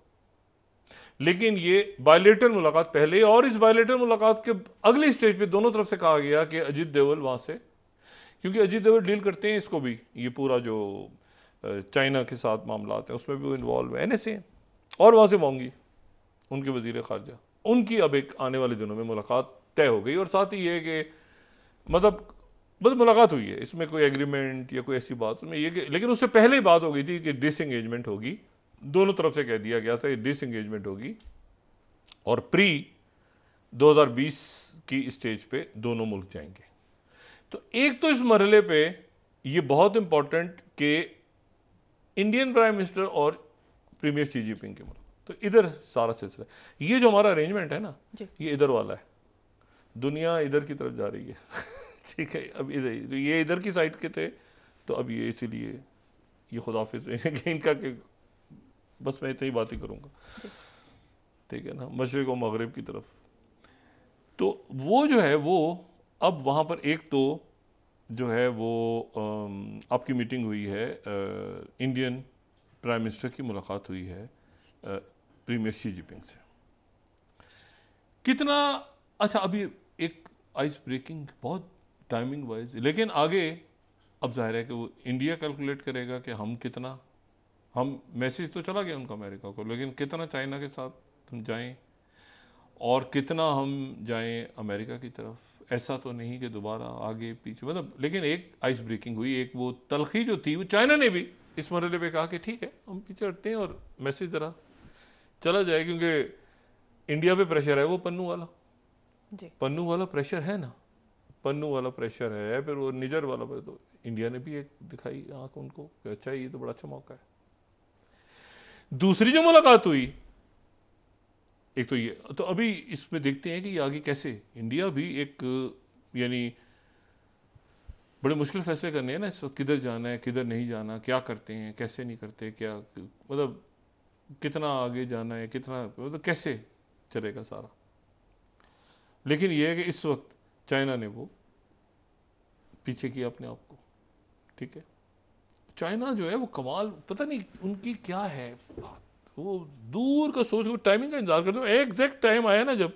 [SPEAKER 2] लेकिन ये बायलेटरल मुलाकात पहले, और इस बायलेटरल मुलाकात के अगले स्टेज पे दोनों तरफ से कहा गया कि अजीत डोभाल वहां से, क्योंकि अजीत डोभाल डील करते हैं इसको भी, ये पूरा जो चाइना के साथ मामला हैं उसमें भी वो इन्वॉल्व है, एनएसए, और वहां से वांगी उनके वजीर खारजा, उनकी अब एक आने वाले दिनों में मुलाकात तय हो गई। और साथ ही ये कि मतलब बस मुलाकात हुई है, इसमें कोई एग्रीमेंट या कोई ऐसी बात में ये, लेकिन उससे पहले ही बात हो गई थी कि डिसएंगेजमेंट होगी, दोनों तरफ से कह दिया गया था ये डिसएंगेजमेंट होगी, और प्री 2020 की स्टेज पे दोनों मुल्क जाएंगे। तो एक तो इस मरहले पे ये बहुत इंपॉर्टेंट कि इंडियन प्राइम मिनिस्टर और प्रीमियर शी जिनपिंग के मुल्क, तो इधर सारा सिलसिला, ये जो हमारा अरेंजमेंट है ना, ये इधर वाला है, दुनिया इधर की तरफ जा रही है। ठीक है, अब इधर ये इधर की साइड के थे, तो अब ये इसीलिए ये खुदाफिज इनका कि बस मैं इतनी बात ही करूँगा। ठीक है ना, मशरिक और मगरिब की तरफ। तो वो जो है वो अब वहाँ पर एक तो जो है वो आपकी मीटिंग हुई है, इंडियन प्राइम मिनिस्टर की मुलाकात हुई है प्रीमियर शी जिनपिंग से। कितना अच्छा, अभी एक आइस ब्रेकिंग बहुत टाइमिंग वाइज, लेकिन आगे अब जाहिर है कि वो इंडिया कैलकुलेट करेगा कि हम कितना, हम मैसेज तो चला गया उनका अमेरिका को, लेकिन कितना चाइना के साथ हम जाएं और कितना हम जाएं अमेरिका की तरफ। ऐसा तो नहीं कि दोबारा आगे पीछे, मतलब लेकिन एक आइस ब्रेकिंग हुई, एक वो तलखी जो थी वो चाइना ने भी इस मरहले पे कहा कि ठीक है हम पीछे हटते हैं और मैसेज ज़रा चला जाए, क्योंकि इंडिया पे प्रेशर है वो पन्नू वाला
[SPEAKER 1] जी।
[SPEAKER 2] पन्नू वाला प्रेशर है ना, पन्नू वाला प्रेशर है, फिर वो निजर वाला, तो इंडिया ने भी एक दिखाई आंख उनको कि अच्छा ये तो बड़ा अच्छा मौका है। दूसरी जो मुलाकात हुई, एक तो ये, तो अभी इसमें देखते हैं कि ये आगे कैसे, इंडिया भी एक यानी बड़े मुश्किल फैसले करने हैं ना इस वक्त, किधर जाना है किधर नहीं जाना, क्या करते हैं कैसे नहीं करते, क्या मतलब कितना आगे जाना है, कितना मतलब कैसे चलेगा सारा। लेकिन यह है कि इस वक्त चाइना ने वो पीछे किया अपने आप को, ठीक है। चाइना जो है वो कमाल, पता नहीं उनकी क्या है बात, वो दूर का सोच, वो टाइमिंग का इंतजार करते हो, एग्जैक्ट टाइम आया ना जब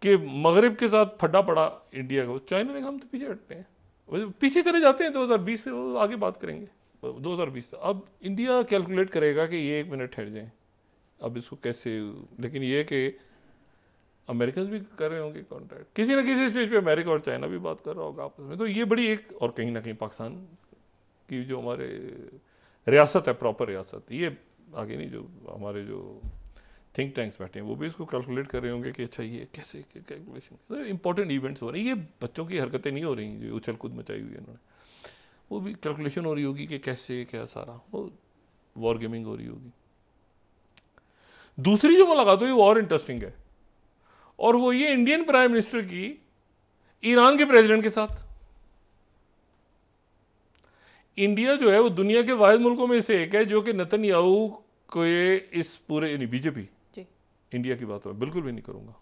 [SPEAKER 2] कि मगरिब के साथ फड्डा पड़ा इंडिया को, चाइना ने कहा हम तो पीछे हटते हैं, पीछे चले जाते हैं 2020 से, वो आगे बात करेंगे 2020 से। अब इंडिया कैलकुलेट करेगा कि ये 1 मिनट ठहर जाए, अब इसको कैसे, लेकिन ये कि अमेरिकन भी कर रहे होंगे कॉन्टैक्ट, किसी ना किसी स्टेज पे अमेरिका और चाइना भी बात कर रहा होगा आपस में, तो ये बड़ी एक, और कहीं ना कहीं पाकिस्तान की जो हमारे रियासत है, प्रॉपर रियासत, ये आगे नहीं, जो हमारे जो थिंक टैंक्स बैठे हैं वो भी इसको कैलकुलेट कर रहे होंगे कि अच्छा ये कैसे कैलकुलेशन, इंपॉर्टेंट इवेंट्स हो रहे हैं, ये बच्चों की हरकतें नहीं हो रही जो उछल कूद मचाई हुई है इन्होंने, वो भी कैलकुलेशन हो रही होगी कि कैसे क्या सारा, वो वॉर गेमिंग हो रही होगी। दूसरी जो मुलाकात हुई वो और इंटरेस्टिंग है, और वो ये इंडियन प्राइम मिनिस्टर की ईरान के प्रेसिडेंट के साथ। इंडिया जो है वो दुनिया के वाहिद मुल्कों में से एक है जो कि नेतन्याहू को ये इस पूरे, यानी बीजेपी, इंडिया की बात मैं बिल्कुल भी नहीं करूंगा,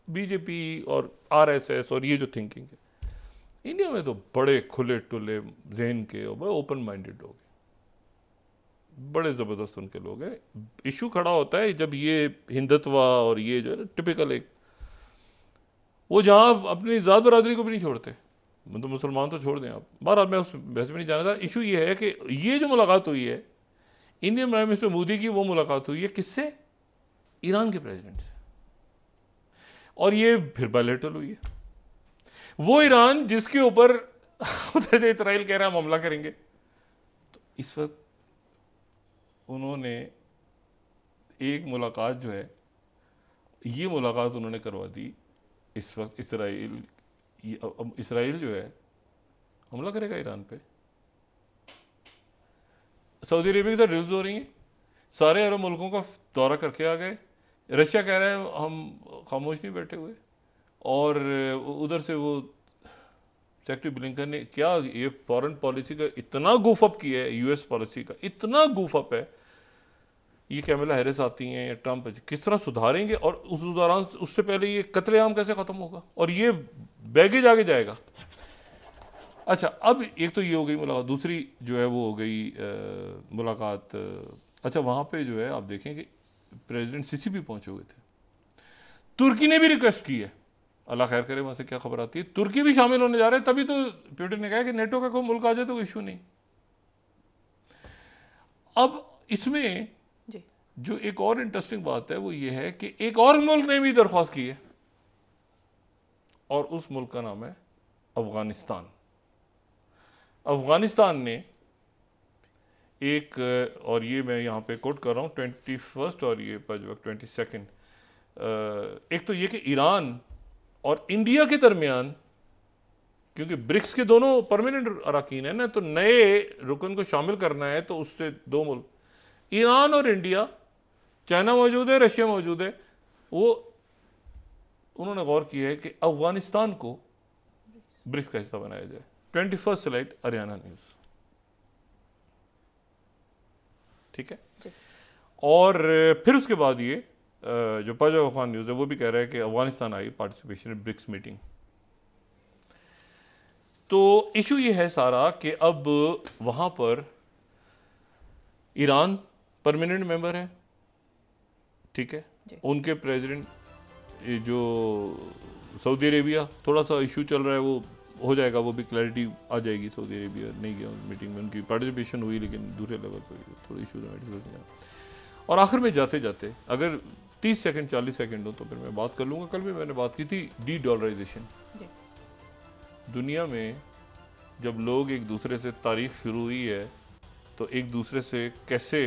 [SPEAKER 2] बीजेपी और आरएसएस और ये जो थिंकिंग है इंडिया में, तो बड़े खुले टुले जहन के और बड़े ओपन माइंडेड लोग हैं, बड़े ज़बरदस्त उनके लोग हैं। इशू खड़ा होता है जब ये हिंदुत्व और ये जो है टिपिकल एक, वो जहाँ अपनी ज़ात बरादरी को भी नहीं छोड़ते, मतलब मुसलमान तो छोड़ दें आप, बहरहाल मैं उस बहस में नहीं जाना था। इशू ये है कि ये जो मुलाकात हुई है इंडियन प्राइम मिनिस्टर मोदी की, वो मुलाकात हुई है किससे, ईरान के प्रेसिडेंट से, और ये फिर बायलैटरल हुई है। वो ईरान जिसके ऊपर उधर से इजराइल कह रहा है हम हमला करेंगे, तो इस वक्त उन्होंने एक मुलाकात जो है, ये मुलाकात उन्होंने करवा दी इस वक्त इसराइल, अब इसराइल जो है हमला करेगा ईरान पे, सऊदी अरेबिया की तरह ड्रिल्स हो रही हैं, सारे अरब मुल्कों का दौरा करके आ गए, रशिया कह रहा है हम खामोश नहीं बैठे हुए, और उधर से वो सेक्रेटरी ब्लिंकन ने क्या ये फॉरेन पॉलिसी का इतना गूफअप किया है, यूएस पॉलिसी का इतना गूफअप है, ये कैमला हैरिस आती हैं या ट्रंप किस तरह सुधारेंगे, और उस दौरान उससे पहले ये कत्लेआम कैसे ख़त्म होगा, और ये बैगेज आगे जाएगा। अच्छा, अब एक तो ये हो गई मुलाकात, दूसरी जो है वो हो गई मुलाकात, अच्छा वहाँ पे जो है आप देखें कि प्रेसिडेंट सीसी भी पहुँचे हुए थे, तुर्की ने भी रिक्वेस्ट की है, अल्लाह खैर करे वहाँ से क्या खबर आती है, तुर्की भी शामिल होने जा रहे हैं, तभी तो पुतिन ने कहा कि नेटो का कोई मुल्क आ जाए तो कोई इशू नहीं। अब इसमें जो एक और इंटरेस्टिंग बात है वो ये है कि एक और मुल्क ने भी दरख्वास्त की है, और उस मुल्क का नाम है अफगानिस्तान। अफगानिस्तान ने एक, और ये मैं यहाँ पे कोट कर रहा हूँ 21 और ये 22, एक तो ये कि ईरान और इंडिया के दरमियान, क्योंकि ब्रिक्स के दोनों परमानेंट अरकान है ना, तो नए रुकन को शामिल करना है, तो उससे दो मुल्क ईरान और इंडिया, चाइना मौजूद है, रशिया मौजूद है, वो उन्होंने गौर किया है कि अफगानिस्तान को ब्रिक्स का हिस्सा बनाया जाए। 21 स्लाइड हरियाणा न्यूज़, ठीक है। और फिर उसके बाद ये जो पाजा खान न्यूज़ है वो भी कह रहा है कि अफगानिस्तान आई पार्टिसिपेशन इन ब्रिक्स मीटिंग। तो इशू ये है सारा कि अब वहाँ पर ईरान परमानेंट मेंबर है, ठीक है, उनके प्रेसिडेंट जो सऊदी अरेबिया, थोड़ा सा इशू चल रहा है, वो हो जाएगा, वो भी क्लैरिटी आ जाएगी। सऊदी अरेबिया नहीं गया मीटिंग में, उनकी पार्टिसिपेशन हुई लेकिन दूसरे लेवल पर थोड़े इशू है। और आखिर में जाते जाते अगर 30 सेकंड 40 सेकंड हो तो फिर मैं बात कर लूँगा। कल भी मैंने बात की थी डी डॉलराइजेशन। दुनिया में जब लोग एक दूसरे से तारीफ शुरू हुई है तो एक दूसरे से कैसे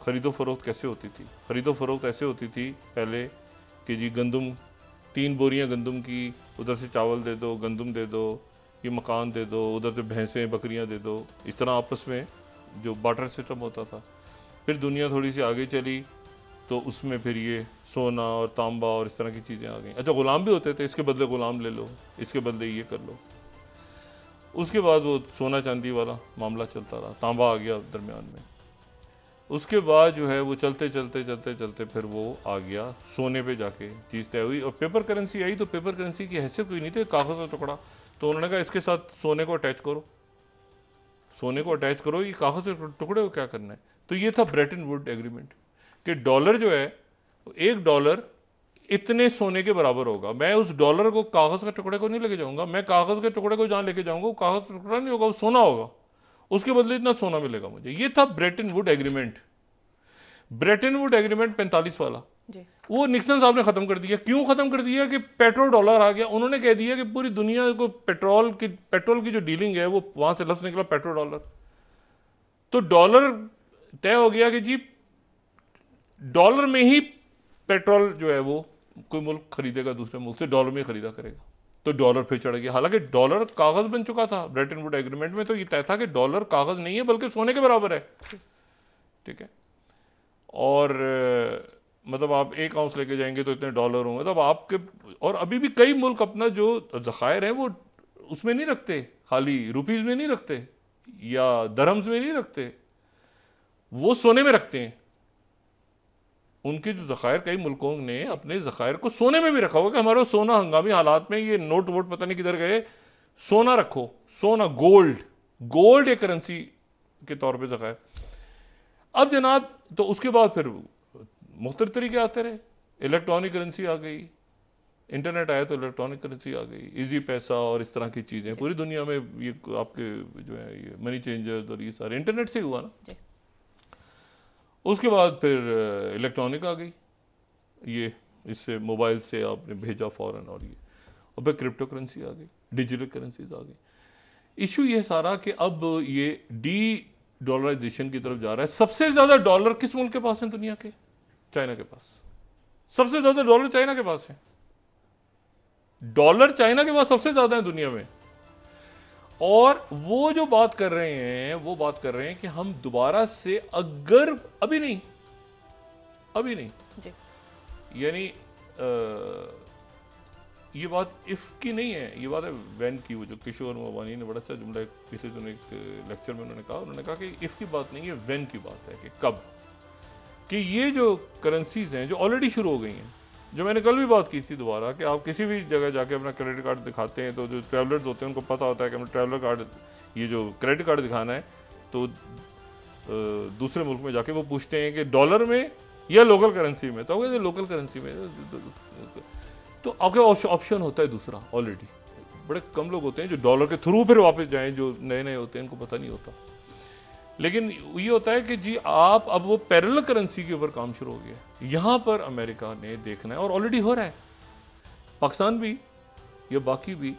[SPEAKER 2] ख़रीदो फ़रोख्त कैसे होती थी? ख़रीदो फ़रोख्त ऐसे होती थी पहले कि जी गंदम 3 बोरियां गंदम की, उधर से चावल दे दो, गंदम दे दो, ये मकान दे दो, उधर से भैंसें बकरियां दे दो, इस तरह आपस में जो बार्टर सिस्टम होता था। फिर दुनिया थोड़ी सी आगे चली तो उसमें फिर ये सोना और तांबा और इस तरह की चीज़ें आ गई। अच्छा, ग़ुलाम भी होते थे, इसके बदले ग़ुलाम ले लो, इसके बदले ये कर लो। उसके बाद वो सोना चांदी वाला मामला चलता रहा, तांबा आ गया दरमियान में। उसके बाद जो है वो चलते चलते चलते चलते फिर वो आ गया सोने पे जाके चीज़ तय हुई। और पेपर करेंसी आई तो पेपर करेंसी की हैसियत कोई नहीं थी, कागज़ का टुकड़ा। तो उन्होंने कहा इसके साथ सोने को अटैच करो, सोने को अटैच करो, ये कागज़ के टुकड़े को क्या करना है। तो ये था ब्रेटन वुड एग्रीमेंट कि डॉलर जो है, $1 इतने सोने के बराबर होगा। मैं उस डॉलर को, कागज़ के टुकड़े को नहीं लेके जाऊंगा, मैं कागज़ के टुकड़े को जहाँ लेके जाऊंगा वो कागज़ का टुकड़ा नहीं होगा, वो सोना होगा, उसके बदले इतना सोना मिलेगा मुझे। ये था Brayton would agreement. Brayton would agreement 45 वाला वो निक्सन साहब ने खत्म कर दिया। क्यों खत्म कर दिया? कि पेट्रोल डॉलर आ गया। उन्होंने कह दिया कि पूरी दुनिया को पेट्रोल की जो डीलिंग है वो वहां से लफ्ज निकला पेट्रोल डॉलर। तो डॉलर तय हो गया कि जी डॉलर में ही पेट्रोल जो है वो कोई मुल्क खरीदेगा, दूसरे मुल्क से डॉलर में खरीदा करेगा। तो डॉलर फिर चढ़ गया। हालांकि डॉलर कागज बन चुका था ब्रेटन वुड एग्रीमेंट में, तो ये तय था कि डॉलर कागज नहीं है बल्कि सोने के बराबर है, ठीक है। और मतलब आप 1 आउंस लेके जाएंगे तो इतने डॉलर होंगे। तब आपके, और अभी भी कई मुल्क अपना जो ज़खायर है वो उसमें नहीं रखते, खाली रुपीज़ में नहीं रखते या दरहम्स में नहीं रखते, वो सोने में रखते हैं। उनके जो ज़खायर, कई मुल्कों ने अपने ज़खायर को सोने में भी रखा होगा कि हमारा सोना हंगामी हालात में, ये नोट वोट पता नहीं किधर गए, सोना रखो, सोना, गोल्ड एक करेंसी के तौर पे ज़खायर। अब जनाब, तो उसके बाद फिर मुख्तलिफ तरीके आते रहे। इलेक्ट्रॉनिक करेंसी आ गई, इंटरनेट आया तो इलेक्ट्रॉनिक करेंसी आ गई, इजी पैसा और इस तरह की चीज़ें पूरी दुनिया में, ये आपके जो है ये मनी चेंजर्स और ये सारे इंटरनेट से हुआ ना। उसके बाद फिर इलेक्ट्रॉनिक आ गई, ये इससे मोबाइल से आपने भेजा फ़ौरन, और फिर क्रिप्टो करेंसी आ गई, डिजिटल करेंसीज आ गई। इशू ये सारा कि अब ये डी डॉलराइजेशन की तरफ जा रहा है। सबसे ज़्यादा डॉलर किस मुल्क के पास है दुनिया के? चाइना के पास। सबसे ज़्यादा डॉलर चाइना के पास है। डॉलर चाइना के पास सबसे ज़्यादा है दुनिया में। और वो जो बात कर रहे हैं, वो बात कर रहे हैं कि हम दोबारा से, अगर अभी नहीं जी, यानी ये बात इफ की नहीं है, ये बात है वैन की। वो जो किशोर मोबानी ने बड़ा सा जुमला किसी दिन एक लेक्चर में उन्होंने कहा कि इफ की बात नहीं है, वैन की बात है कि कब, कि ये जो करेंसीज हैं जो ऑलरेडी शुरू हो गई हैं, जो मैंने कल भी बात की थी दोबारा, कि आप किसी भी जगह जाके अपना क्रेडिट कार्ड दिखाते हैं तो जो ट्रैवलर्स होते हैं उनको पता होता है कि हमें ट्रैवलर कार्ड, ये जो क्रेडिट कार्ड दिखाना है, तो दूसरे मुल्क में जाके वो पूछते हैं कि डॉलर में या लोकल करेंसी में, तो लोकल करेंसी में, तो आपके ऑप्शन होता है दूसरा ऑलरेडी। बड़े कम लोग होते हैं जो डॉलर के थ्रू फिर वापस जाएं, जो नए नए होते हैं उनको पता नहीं होता। लेकिन ये होता है कि जी आप, अब वो पैरेलल करेंसी के ऊपर काम शुरू हो गया। यहाँ पर अमेरिका ने देखना है, और ऑलरेडी हो रहा है, पाकिस्तान भी या बाकी भी,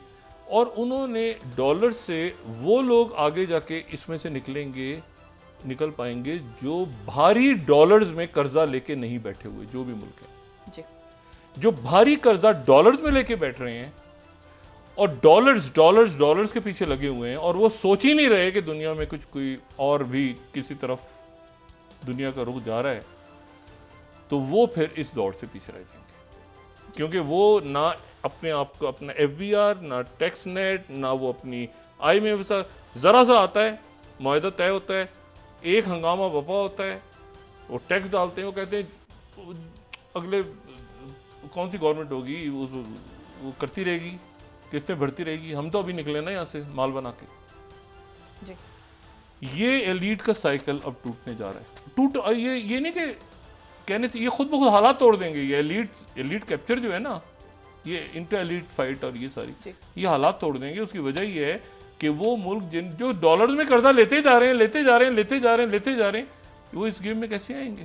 [SPEAKER 2] और उन्होंने डॉलर से वो लोग आगे जाके इसमें से निकल पाएंगे जो भारी डॉलर्स में कर्जा लेके नहीं बैठे हुए, जो भी मुल्क है जो भारी कर्जा डॉलर्स में लेके बैठ रहे हैं और डॉलर्स के पीछे लगे हुए हैं, और वो सोच ही नहीं रहे कि दुनिया में कुछ कोई और भी किसी तरफ दुनिया का रुख जा रहा है, तो वो फिर इस दौड़ से पीछे रह जाएंगे। क्योंकि वो ना अपने आप को, अपना FBR, ना टैक्स नेट, ना वो अपनी IMF, जरा सा आता है, मुआहदा तय होता है, एक हंगामा बपा होता है, वो टैक्स डालते हैं, वो कहते हैं अगले कौन सी गवर्नमेंट होगी वो करती रहेगी, किस्तें भरती रहेगी। हम तो अभी निकले ना यहाँ से माल बना के
[SPEAKER 1] जी।
[SPEAKER 2] ये एलीट का साइकिल अब टूटने जा रहा है। ये नहीं कि कहने से ये खुद ब खुद हालात तोड़ देंगे। ये एलीट कैप्चर जो है ना, ये इंटर एलीट फाइट और ये सारी ये हालात तोड़ देंगे। उसकी वजह ये है कि वो मुल्क जो डॉलर्स में कर्जा लेते जा रहे हैं, वो इस गेम में कैसे आएंगे?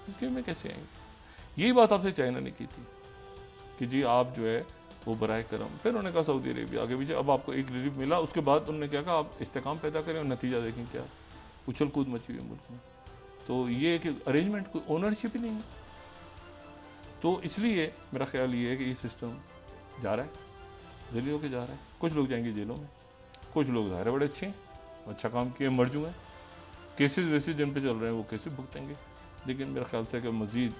[SPEAKER 2] इस गेम में कैसे आएंगे? यही बात आपसे चाइना ने की थी कि जी आप जो है वो बराए करम, फिर उन्होंने कहा सऊदी अरेबिया आगे पीछे, अब आपको एक रिलीफ मिला, उसके बाद उन्होंने क्या कहा, आप इस्तेकाम पैदा करें और नतीजा देखें क्या उछल कूद मची हुई है मुल्क में। तो ये कि अरेंजमेंट कोई ओनरशिप ही नहीं है। तो इसलिए मेरा ख्याल ये है कि ये सिस्टम जा रहा है, जली होकर जा रहा है। कुछ लोग जाएंगे जेलों में, कुछ लोग ज़ाहिर बड़े अच्छे हैं, अच्छा काम किए, मर्जू हैं, केसेस वेसेस जिन पे चल रहे हैं वो केसेस भुगतेंगे। लेकिन मेरा ख्याल से कि मज़ीद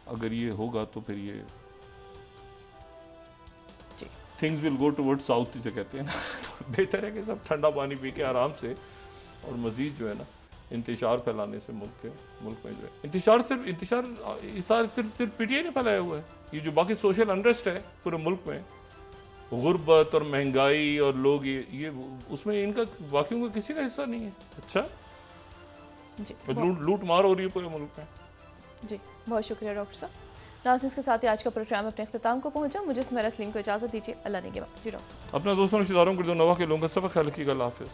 [SPEAKER 2] अगर ये होगा तो फिर ये things will go toward south जिसे कहते हैं ना। तो बेहतर है कि सब ठंडा पानी पी के आराम से, और मज़ीद जो है ना इंतशार फैलाने से मुल्क में जो है इंतशार सिर्फ पीटीआई ने फैलाया हुआ है। ये जो बाकी सोशल अनरेस्ट है पूरे मुल्क में, गुर्बत और महंगाई और लोग ये उसमें इनका बाकियों का किसी का हिस्सा नहीं है। अच्छा जी, लूट मार हो रही है पूरे मुल्क में।
[SPEAKER 1] जी बहुत शुक्रिया डॉक्टर साहब। नाज़रीन, इसके साथ ही आज का प्रोग्राम अपने अख्ताम को पहुंचा। मुझे सुमेरा सलीम को इजाज़त दीजिए। अल्लाह ने के बाद जी डॉक्टर।
[SPEAKER 2] अपने दोस्तों रिश्तेदारों को नवा के लोगों का सब ख्याल रखिएगा। अल्लाह हाफिज़।